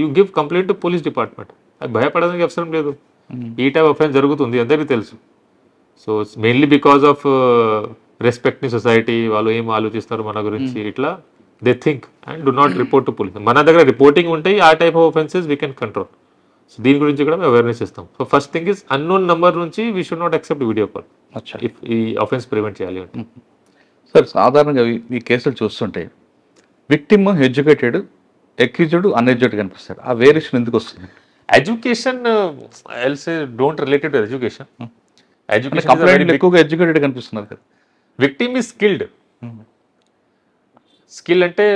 you give complaint to police department. అది భయపడడానికి అవసరం లేదు, ఈ టైప్ ఆఫెన్స్ జరుగుతుంది అందరికీ తెలుసు. So mainly because of respect ని సొసైటీ, వాళ్ళు ఏం ఆలోచిస్తారు మన గురించి, ఇట్లా they think and do not report to police. మన దగ్గర రిపోర్టింగ్ ఉంటాయి, ఆ type of offences we can control. So దీని గురించి కూడా మేము అవేర్నెస్ ఇస్తాం. So first thing is unknown number నుంచి we should not accept video call if ఈ ఆఫెన్స్ ప్రివెంట్ చేయాలి అంటే. సార్ సాధారణంగా ఈ కేసులు చూస్తుంటే విక్టిమ్ ఎడ్యుకేటెడ్, అక్యూజ్డ్ అన్ఎడ్యుకేటెడ్ కనిపిస్తారు. ఆ వేరియేషన్ ఎందుకు వస్తుంది? Education else don't related to education. Education complaint ఎక్కువగా ఎడ్యుకేటెడ్ కనిపిస్తున్నారు కదా. Victim is skilled. స్కిల్ అంటే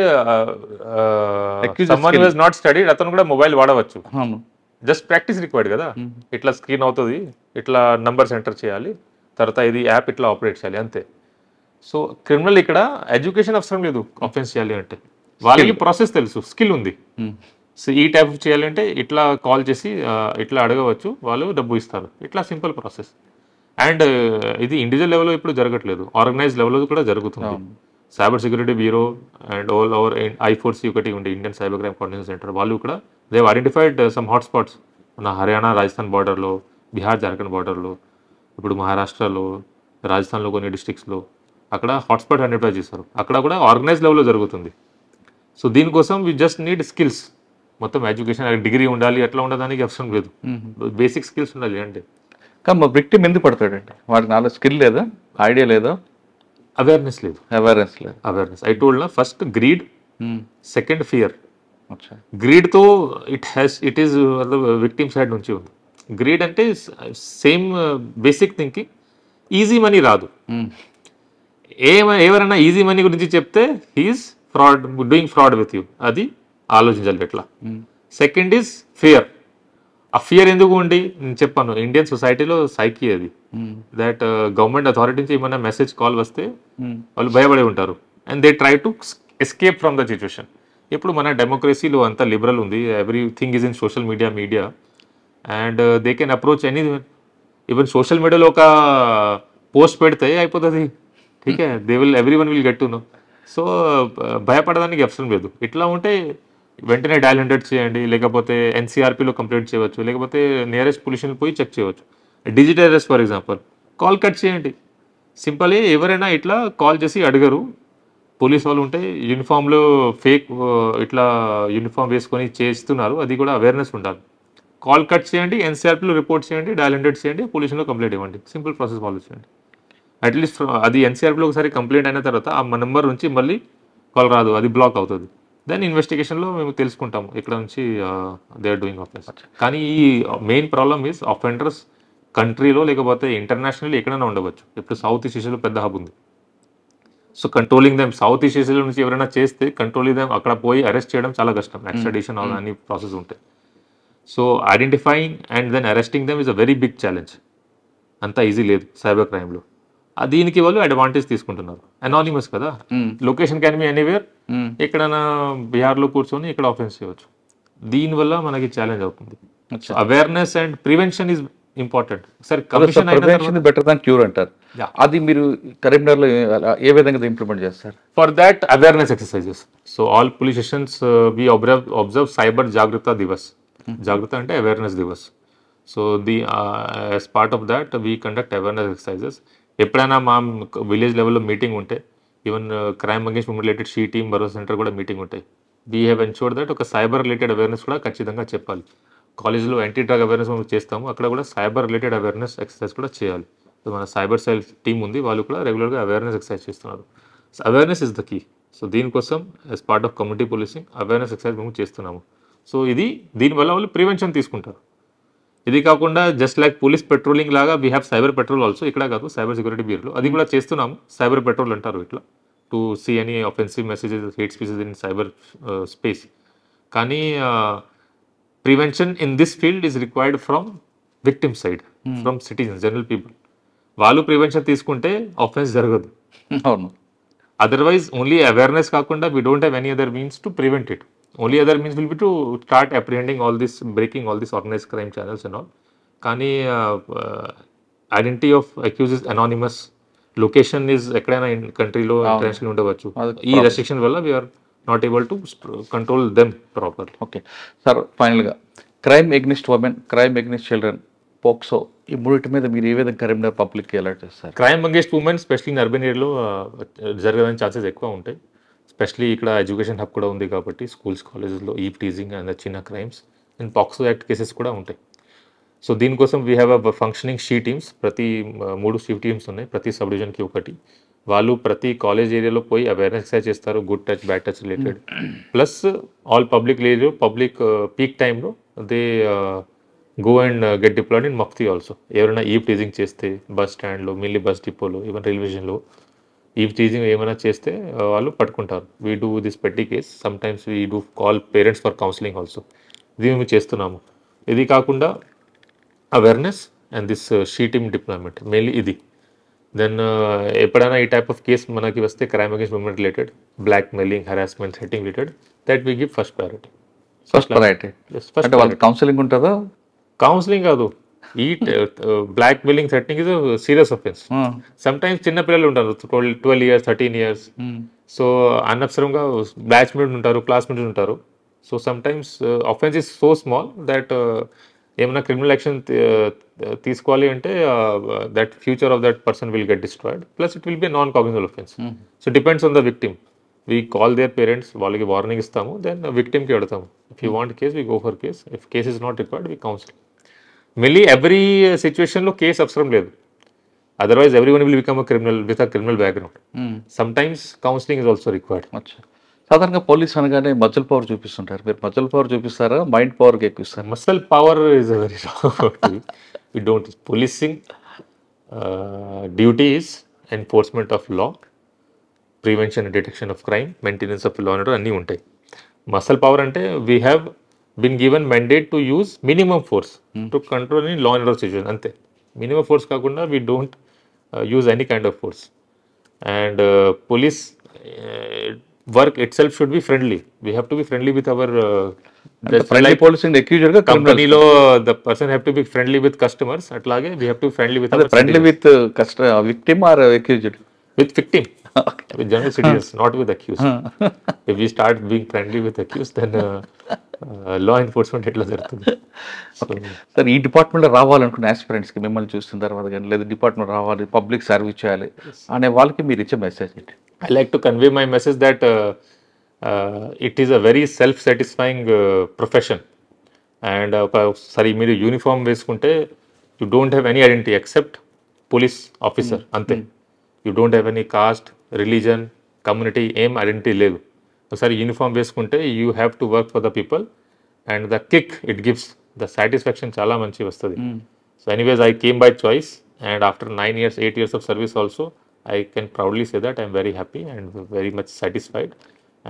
someone who has not studied అతను కూడా మొబైల్ వాడవచ్చు, జస్ట్ ప్రాక్టీస్ రిక్వైర్డ్ కదా. ఇట్లా స్క్రీన్ అవుతుంది, ఇట్లా నంబర్స్ ఎంటర్ చేయాలి, తర్వాత ఇది యాప్ ఇట్లా ఆపరేట్ చేయాలి, అంతే. సో క్రిమినల్ ఇక్కడ ఎడ్యుకేషన్ అవసరం లేదు ఆఫెన్స్ చేయాలి అంటే, వాళ్ళకి ప్రాసెస్ తెలుసు, స్కిల్ ఉంది. సో ఈ టైప్ ఆఫ్ చేయాలంటే ఇట్లా కాల్ చేసి ఇట్లా అడగవచ్చు, వాళ్ళు డబ్బు ఇస్తారు, ఇట్లా సింపుల్ ప్రాసెస్. అండ్ ఇది ఇండివిజువల్ లెవెల్లో ఇప్పుడు జరగట్లేదు, ఆర్గనైజ్ లెవెల్లో కూడా జరుగుతుంది. Cyber security bureau and all over I4C ఒకటి ఉంది, Indian cyber crime coordination centre, వాళ్ళు కూడా they have identified some hotspots మన హర్యానా రాజస్థాన్ బార్డర్లో, బీహార్ జార్ఖండ్ బార్డర్లో, ఇప్పుడు మహారాష్ట్రలో, రాజస్థాన్లో కొన్ని డిస్ట్రిక్ట్స్లో అక్కడ హాట్స్పాట్ ఐడెంటిఫై చేస్తారు. అక్కడ కూడా ఆర్గనైజ్ లెవెల్లో జరుగుతుంది. సో దీనికోసం వి జస్ట్ నీడ్ స్కిల్స్. మొత్తం ఎడ్యుకేషన్, డిగ్రీ ఉండాలి అట్లా ఉండడానికి అవసరం లేదు, బేసిక్ స్కిల్స్ ఉండాలి అంటే. కానీ మా విక్టిమ్ ఎందుకు పడతాడండి? వాడికి నాలుగు స్కిల్ లేదా, ఐడియా లేదా, అవేర్నెస్ లేదు. అవేర్నెస్ ఐ టోల్డ్ నా, first greed, second fear. Greed తో ఇట్ ఈస్ విక్టిమ్ సైడ్ నుంచి ఉంది. గ్రీడ్ అంటే same basic thinking, easy money రాదు. ఎవరైనా ఈజీ మనీ గురించి చెప్తే he is fraud, doing fraud with you, అది ఆలోచించాలి ఎట్లా. Second is fear. ఆ ఫియర్ ఎందుకు ఉండి నేను చెప్పాను, ఇండియన్ సొసైటీలో సైకి అది, దట్ గవర్నమెంట్ అథారిటీ నుంచి ఏమైనా మెసేజ్ కాల్ వస్తే వాళ్ళు భయపడి ఉంటారు and they try to escape from the situation. ఇప్పుడు మన డెమోక్రసీలో అంతా లిబరల్ ఉంది, everything is in social media and they can approach any. Even social మీడియాలో ఒక పోస్ట్ పెడితే అయిపోతుంది, ఠీకే, they will everyone will get to know. So భయపడడానికి అవసరం లేదు. ఇట్లా ఉంటే వెంటనే డయల్ 100 చేయండి, లేకపోతే NCRPలో కంప్లైంట్ చేయవచ్చు, లేకపోతే నియరెస్ట్ పోలీసుని పోయి చెక్ చేయవచ్చు. Digital arrest for example, call cut చేయండి, సింపుల్. ఎవరైనా ఇట్లా కాల్ చేసి అడగరు, పోలీస్ వాళ్ళు ఉంటే యూనిఫామ్లో ఫేక్ ఇట్లా యూనిఫామ్ వేసుకొని చేస్తున్నారు, అది కూడా అవేర్నెస్ ఉండాలి. కాల్ కట్ చేయండి, NCRPలో రిపోర్ట్ చేయండి, డయల్ 100 చేయండి, పోలీసులో కంప్లైంట్ ఇవ్వండి, సింపుల్ ప్రాసెస్ ఫాలో చేయండి. అట్లీస్ట్ అది NCRPలో ఒకసారి కంప్లైంట్ అయిన తర్వాత ఆ నెంబర్ నుంచి మళ్ళీ కాల్ రాదు, అది బ్లాక్ అవుతుంది. దెన్ ఇన్వెస్టిగేషన్లో మేము తెలుసుకుంటాము ఇక్కడ నుంచి దే ఆర్ డూయింగ్ ఆఫెన్స్. కానీ ఈ మెయిన్ ప్రాబ్లమ్ ఈస్ అఫెండర్స్ కంట్రీలో లేకపోతే ఇంటర్నేషనల్ ఎక్కడైనా ఉండవచ్చు. ఇప్పుడు సౌత్ ఈస్ట్ ఏషియాలో పెద్ద హబ్ ఉంది. So controlling them, south east ఏషియాలో నుంచి ఎవరైనా చేస్తే కంట్రోలింగ్ దెమ్, అక్కడ పోయి అరెస్ట్ చేయడం చాలా కష్టం, ఎక్స్ట్రాడిషన్ అన్ని ప్రాసెస్ ఉంటాయి. So identifying and then arresting them is a very big challenge. అంత ఈజీ లేదు సైబర్ క్రైమ్లో. దీనికి వాళ్ళు అడ్వాంటేజ్ తీసుకుంటున్నారు, అనానిమస్ కదా, లొకేషన్ క్యాన్ బి ఎనీవేర్, ఎక్కడైనా బీహార్లో కూర్చొని ఇక్కడ ఆఫెన్స్ చేయవచ్చు. దీనివల్ల మనకి ఛాలెంజ్ అవుతుంది. Awareness and prevention is important. సరే, కమిషన్ బెటర్ దాన్ క్యూర్ అంటారు, అది మీరు కరీంనగర్లో ఏ విధంగా ఇంప్లిమెంట్ చేస్తారు? For that awareness exercises. So all police stations we observe cyber Jagruta Divas. జాగృత అంటే awareness Divas. So as part of that we conduct awareness exercises. ఎప్పుడైనా మా విలేజ్ లెవెల్లో మీటింగ్ ఉంటే, even crime against women related she team, Bharosa centre కూడా మీటింగ్ ఉంటాయి. వీ హ్యావ్ ఎన్షూర్డ్ దట్ ఒక సైబర్ రిలేటెడ్ అవేర్నెస్ కూడా ఖచ్చితంగా చెప్పాలి. కాలేజ్లో యాంటీ డ్రగ్ అవేర్నెస్ మనం చేస్తాము, అక్కడ కూడా సైబర్ రిలేటెడ్ అవేర్నెస్ ఎక్సర్సైజ్ కూడా చేయాలి. సో మన సైబర్ సెల్ టీమ్ ఉంది, వాళ్ళు కూడా రెగ్యులర్గా అవేర్నెస్ ఎక్సర్సైజ్ చేస్తున్నారు. So awareness is the key. So దీనికోసం as part of community policing awareness exercise మేము చేస్తున్నాము. సో దీనివల్ల వాళ్ళు ప్రివెన్షన్ తీసుకుంటారు. ఇది కాకుండా జస్ట్ లైక్ పోలీస్ పెట్రోలింగ్ లాగా we have cyber patrol also. ఇక్కడ కాదు, సైబర్ సెక్యూరిటీ బ్యూరోలో అది కూడా చేస్తున్నాము. సైబర్ పెట్రోల్ అంటారు ఇట్లా, to see any offensive messages, hate speeches in cyber space. కానీ prevention in this field is required from victim side, from citizens, general people. వాళ్ళు ప్రివెన్షన్ తీసుకుంటే ఆఫెన్స్ జరగదు. అవును. అదర్వైజ్ ఓన్లీ అవేర్నెస్ కాకుండా we don't have any other means to prevent it. Only other means will be to start apprehending all this, breaking all this organised crime channels and all. కానీ identity of accused is anonymous, location is ఎక్కడైనా కంట్రీలో ఇంటర్నేషనల్ ఉండవచ్చు. ఈ రెస్ట్రిక్షన్ వల్ల we are not able to control them properly. Okay sir, ఫైనల్గా crime against women, crime against children, POCSO, ఈ మూడింటి మీద మీరు ఏ విధంగా కరీంనగర్ పబ్లిక్కి అలర్ట్ చేస్తారు? Crime against women specially in urban ఏరియాలో జరగడానికి ఛాన్సెస్ ఎక్కువ ఉంటాయి. స్పెషల్లీ ఇక్కడ ఎడ్యుకేషన్ హబ్ కూడా ఉంది కాబట్టి స్కూల్స్, కాలేజెస్లో ఈవ్ టీజింగ్ అండ్ చిన్న crimes and POCSO act cases కూడా ఉంటాయి. సో దీనికోసం we have a functioning she teams. ప్రతి 3 షీ టీమ్స్ ఉన్నాయి, ప్రతి సబ్ డివిజన్కి ఒకటి. వాళ్ళు ప్రతి కాలేజ్ ఏరియాలో పోయి అవేర్నెస్ ఎక్సర్సైజ్ చేస్తారు, good touch, bad touch related. Plus all public ఏరియాలో, పబ్లిక్ పీక్ టైంలో they go and get deployed in mufti also. ఎవరైనా ఈవ్ టీజింగ్ చేస్తే బస్ స్టాండ్లో, మిల్లీ బస్ డిపోలో, ఈవెన్ రైల్వే స్టేషన్లో ఈవ్ టీజింగ్ ఏమైనా చేస్తే వాళ్ళు పట్టుకుంటారు. We do this petty case. Sometimes we do call parents for counselling also. ఇది మేము చేస్తున్నాము. ఇది కాకుండా awareness and this she team deployment mainly ఇది. దెన్ ఎప్పుడైనా ఈ టైప్ ఆఫ్ కేస్ మనకి వస్తే crime against women related, blackmailing, harassment, threatening related, that we give first priority. First priority అంటే వాళ్ళకి కౌన్సిలింగ్ ఉంటుందా? కౌన్సిలింగ్ కాదు, ఈ blackmailing, threatening is serious offence. Sometimes చిన్న పిల్లలు ఉంటారు, 12 years, 13 years. సో అనవసరంగా బ్యాచ్మేట్ ఉంటారు, క్లాస్మేట్స్ ఉంటారు. So sometimes offence is so small that ఏమైనా క్రిమినల్ యాక్షన్ తీసుకోవాలి అంటే that future of that person will get destroyed. Plus it will be non cognizable offence. So depends on the victim. We call their parents, వాళ్ళకి వార్నింగ్ ఇస్తాము, దెన్ విక్టిమ్కి అడుగుతాము. If you want case we go for case. If case is not required we council. Mainly every సిచ్యువేషన్లో కేసు అవసరం లేదు, otherwise every one will become a criminal with a criminal background. Some times counselling is also required. సాధారణంగా పోలీస్ అనగానే మజిల్ పవర్ చూపిస్తుంటారు. మీరు మజిల్ పవర్ చూపిస్తారా, మైండ్ పవర్కి ఎక్కువ ఇస్తారు? Muscle power is a very wrong. We don't. Policing duty is enforcement of law, prevention and detection of crime, maintenance of law and order అన్నీ ఉంటాయి. మజిల్ పవర్ అంటే we have been given mandate to use minimum force to control any law and order situation. Ante minimum force kaakunda we don't use any kind of force. And police work itself should be friendly. We have to be friendly with our friendly like policing accused ga company lo the person have to be friendly with customers. Atlage we have to be friendly with our friendly citizens. With victim or accused? With victim. With general citizens, not with accused. If we start being friendly with accused, then law enforcement ఎట్లా జరుగుతుంది? సార్, ఈ డిపార్ట్మెంట్లో రావాలనుకున్న ఆస్పిరెంట్స్కి మిమ్మల్ని చూసిన తర్వాత కానీ, లేదా డిపార్ట్మెంట్ రావాలి, పబ్లిక్ సర్వీస్ చేయాలి అనే వాళ్ళకి మీరు ఇచ్చే మెసేజ్ ఏంటి? I like to convey my message that it is a very self satisfying profession. And ఒకసారి మీరు యూనిఫామ్ వేసుకుంటే you don't have any identity except police officer, అంతే. You don't have any caste, religion, community, ఏం ఐడెంటిటీ లేదు. ఒకసారి యూనిఫామ్ వేసుకుంటే you have to work for the people and the kick it gives, the satisfaction చాలా మంచి వస్తుంది. So anyways I came by choice and after 9 years, 8 years of service also I can proudly say that I'm very happy and very much satisfied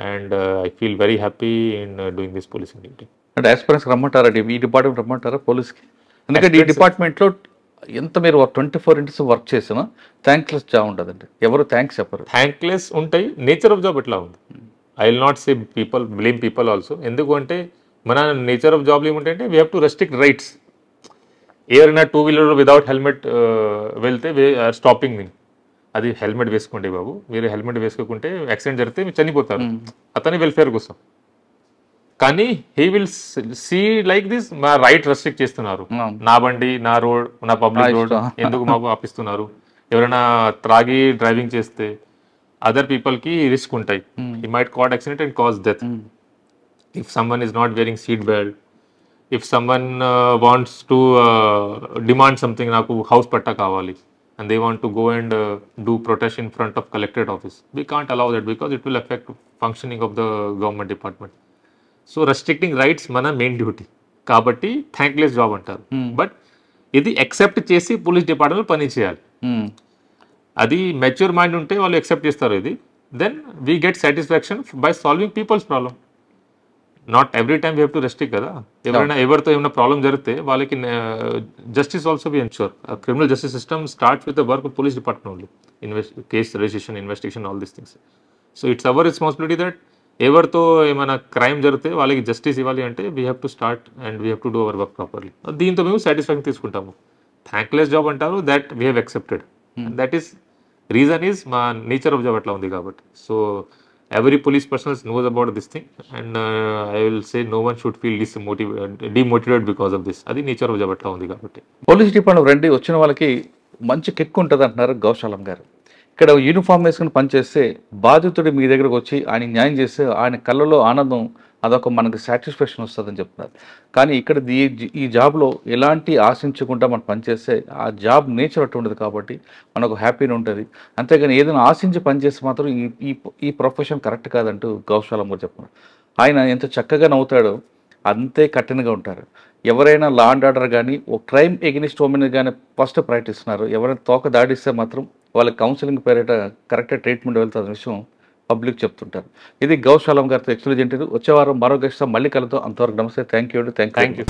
and I feel very happy in doing this policing duty. అంటే ఆస్పిరెంట్స్ రమ్మంటారా, ఈ డిపార్ట్మెంట్ రమ్మంటారా పోలీస్కి? ఎందుకంటే ఈ డిపార్ట్మెంట్లో ఎంత మీరు 24 hours వర్క్ చేసినా థ్యాంక్లెస్ జాబ్ ఉంటుందండి, ఎవరు థ్యాంక్స్ చెప్పరు. థ్యాంక్లెస్ ఉంటాయి, నేచర్ ఆఫ్ జాబ్ ఎట్లా ఉంది. I will not say people blame people also. ఎందుకు అంటే మన నేచర్ ఆఫ్ జాబ్లో ఏమంటే we have to restrict rights. ఎవరైనా 2-wheeler వితౌట్ హెల్మెట్ వెళ్తే ఆర్ స్టాపింగ్ మీ. అది హెల్మెట్ వేసుకోండి బాబు, మీరు హెల్మెట్ వేసుకోకుంటే యాక్సిడెంట్ జరిగితే మీరు చనిపోతారు, అతని వెల్ఫేర్ కోసం. కానీ he will see like this, మా రైట్ రెస్ట్రిక్ట్ చేస్తున్నారు, నా బండి, నా రోడ్, నా పబ్లిక్ రోడ్ ఎందుకు మాకు ఆపిస్తున్నారు. ఎవరైనా త్రాగి డ్రైవింగ్ చేస్తే other people ki risk untai. He might cause accident and cause death. If someone is not wearing seat belt, if someone wants to demand something, naku house patta kavali, and they want to go and do protest in front of collectorate office. We can't allow that because it will affect functioning of the government department. So restricting rights మన మెయిన్ డ్యూటీ కాబట్టి థ్యాంక్లెస్ జాబ్ అంటారు. బట్ ఇది ఎక్సెప్ట్ చేసి పోలీస్ డిపార్ట్మెంట్ పని చేయాలి. అది మెచ్యూర్ మైండ్ ఉంటే వాళ్ళు ఎక్సెప్ట్ చేస్తారు ఇది. Then we get satisfaction by solving people's problem. Not every time we have to restrict కదా. ఎవరితో ఏమైనా ప్రాబ్లం జరిగితే వాళ్ళకి justice also be ensure. Criminal justice system start with the work of police department only. Case registration, investigation, all these things. So it's our responsibility that ఎవరితో ఏమైనా క్రైమ్ జరిగితే వాళ్ళకి జస్టిస్ ఇవ్వాలి అంటే we have to start and we have to do our work properly. దీంతో మేము సాటిస్ఫాక్షన్ తీసుకుంటాము. థ్యాంక్లెస్ జాబ్ అంటారు, that we have accepted. That is reason is మా నేచర్ ఆఫ్ జాబ్ అట్లా ఉంది కాబట్టి. So every police person knows about this thing, and I will say no one should feel demotivated because of this. అది నేచర్ ఆఫ్ జాబ్ అట్లా ఉంది కాబట్టి. పోలీస్ డిపార్ట్మెంట్ రండి, వచ్చిన వాళ్ళకి మంచి కిక్ ఉంటుంది అంటున్నారు గౌస్ ఆలం గారు. ఇక్కడ యూనిఫామ్ వేసుకుని పనిచేస్తే బాధితుడు మీ దగ్గరకు వచ్చి ఆయన న్యాయం చేస్తే ఆయన కళ్ళలో ఆనందం, అదొక మనకు సాటిస్ఫాక్షన్ వస్తుందని చెప్తున్నారు. కానీ ఇక్కడ ఈ జాబ్లో ఎలాంటి ఆశించకుండా మనం పనిచేస్తే ఆ జాబ్ నేచర్ అట్టు ఉండదు కాబట్టి మనకు హ్యాపీగా ఉంటుంది. అంతేగాని ఏదైనా ఆశించి పనిచేస్తే మాత్రం ఈ ప్రొఫెషన్ కరెక్ట్ కాదంటూ గౌస్ ఆలం గారు చెప్తున్నారు. ఆయన ఎంత చక్కగా నవ్వుతాడో అంతే కఠినంగా ఉంటారు. ఎవరైనా లా అండ్ ఆర్డర్ కానీ ఒక క్రైమ్ ఎగెనిస్ట్ ఉమెన్ కానీ ఫస్ట్ ప్రయత్నిస్తున్నారు. ఎవరైనా తోక దాడిస్తే మాత్రం వాళ్ళకి కౌన్సిలింగ్ పేరిట కరెక్ట్గా ట్రీట్మెంట్ వెళ్తున్న విషయం పబ్లిక్ చెప్తుంటారు. ఇది గౌస్ ఆలం గారితో ఎక్స్క్లూజివ్. వచ్చే వారం మరో గెస్ట్ మళ్ళీ కలుద్దాం. అంతవరకు నమస్తే. Thank you. Thank you.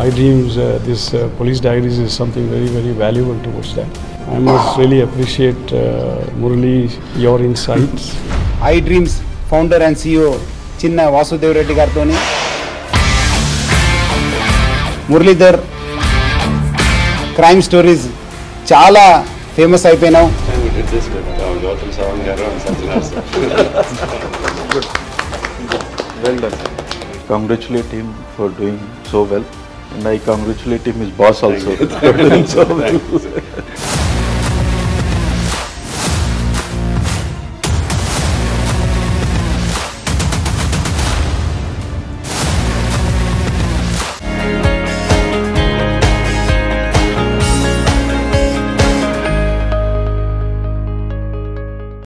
iDreams, this police diaries is something very, very valuable towards that. I must really appreciate Murali, your insights. iDreams founder and CEO చిన్న వాసుదేవ్ రెడ్డి గారితో మురళీధర్ క్రైమ్ స్టోరీస్ చాలా ఫేమస్ అయిపోయినాం. Well done. Congratulate him for doing so well, and I congratulate him, his boss also, for doing so well.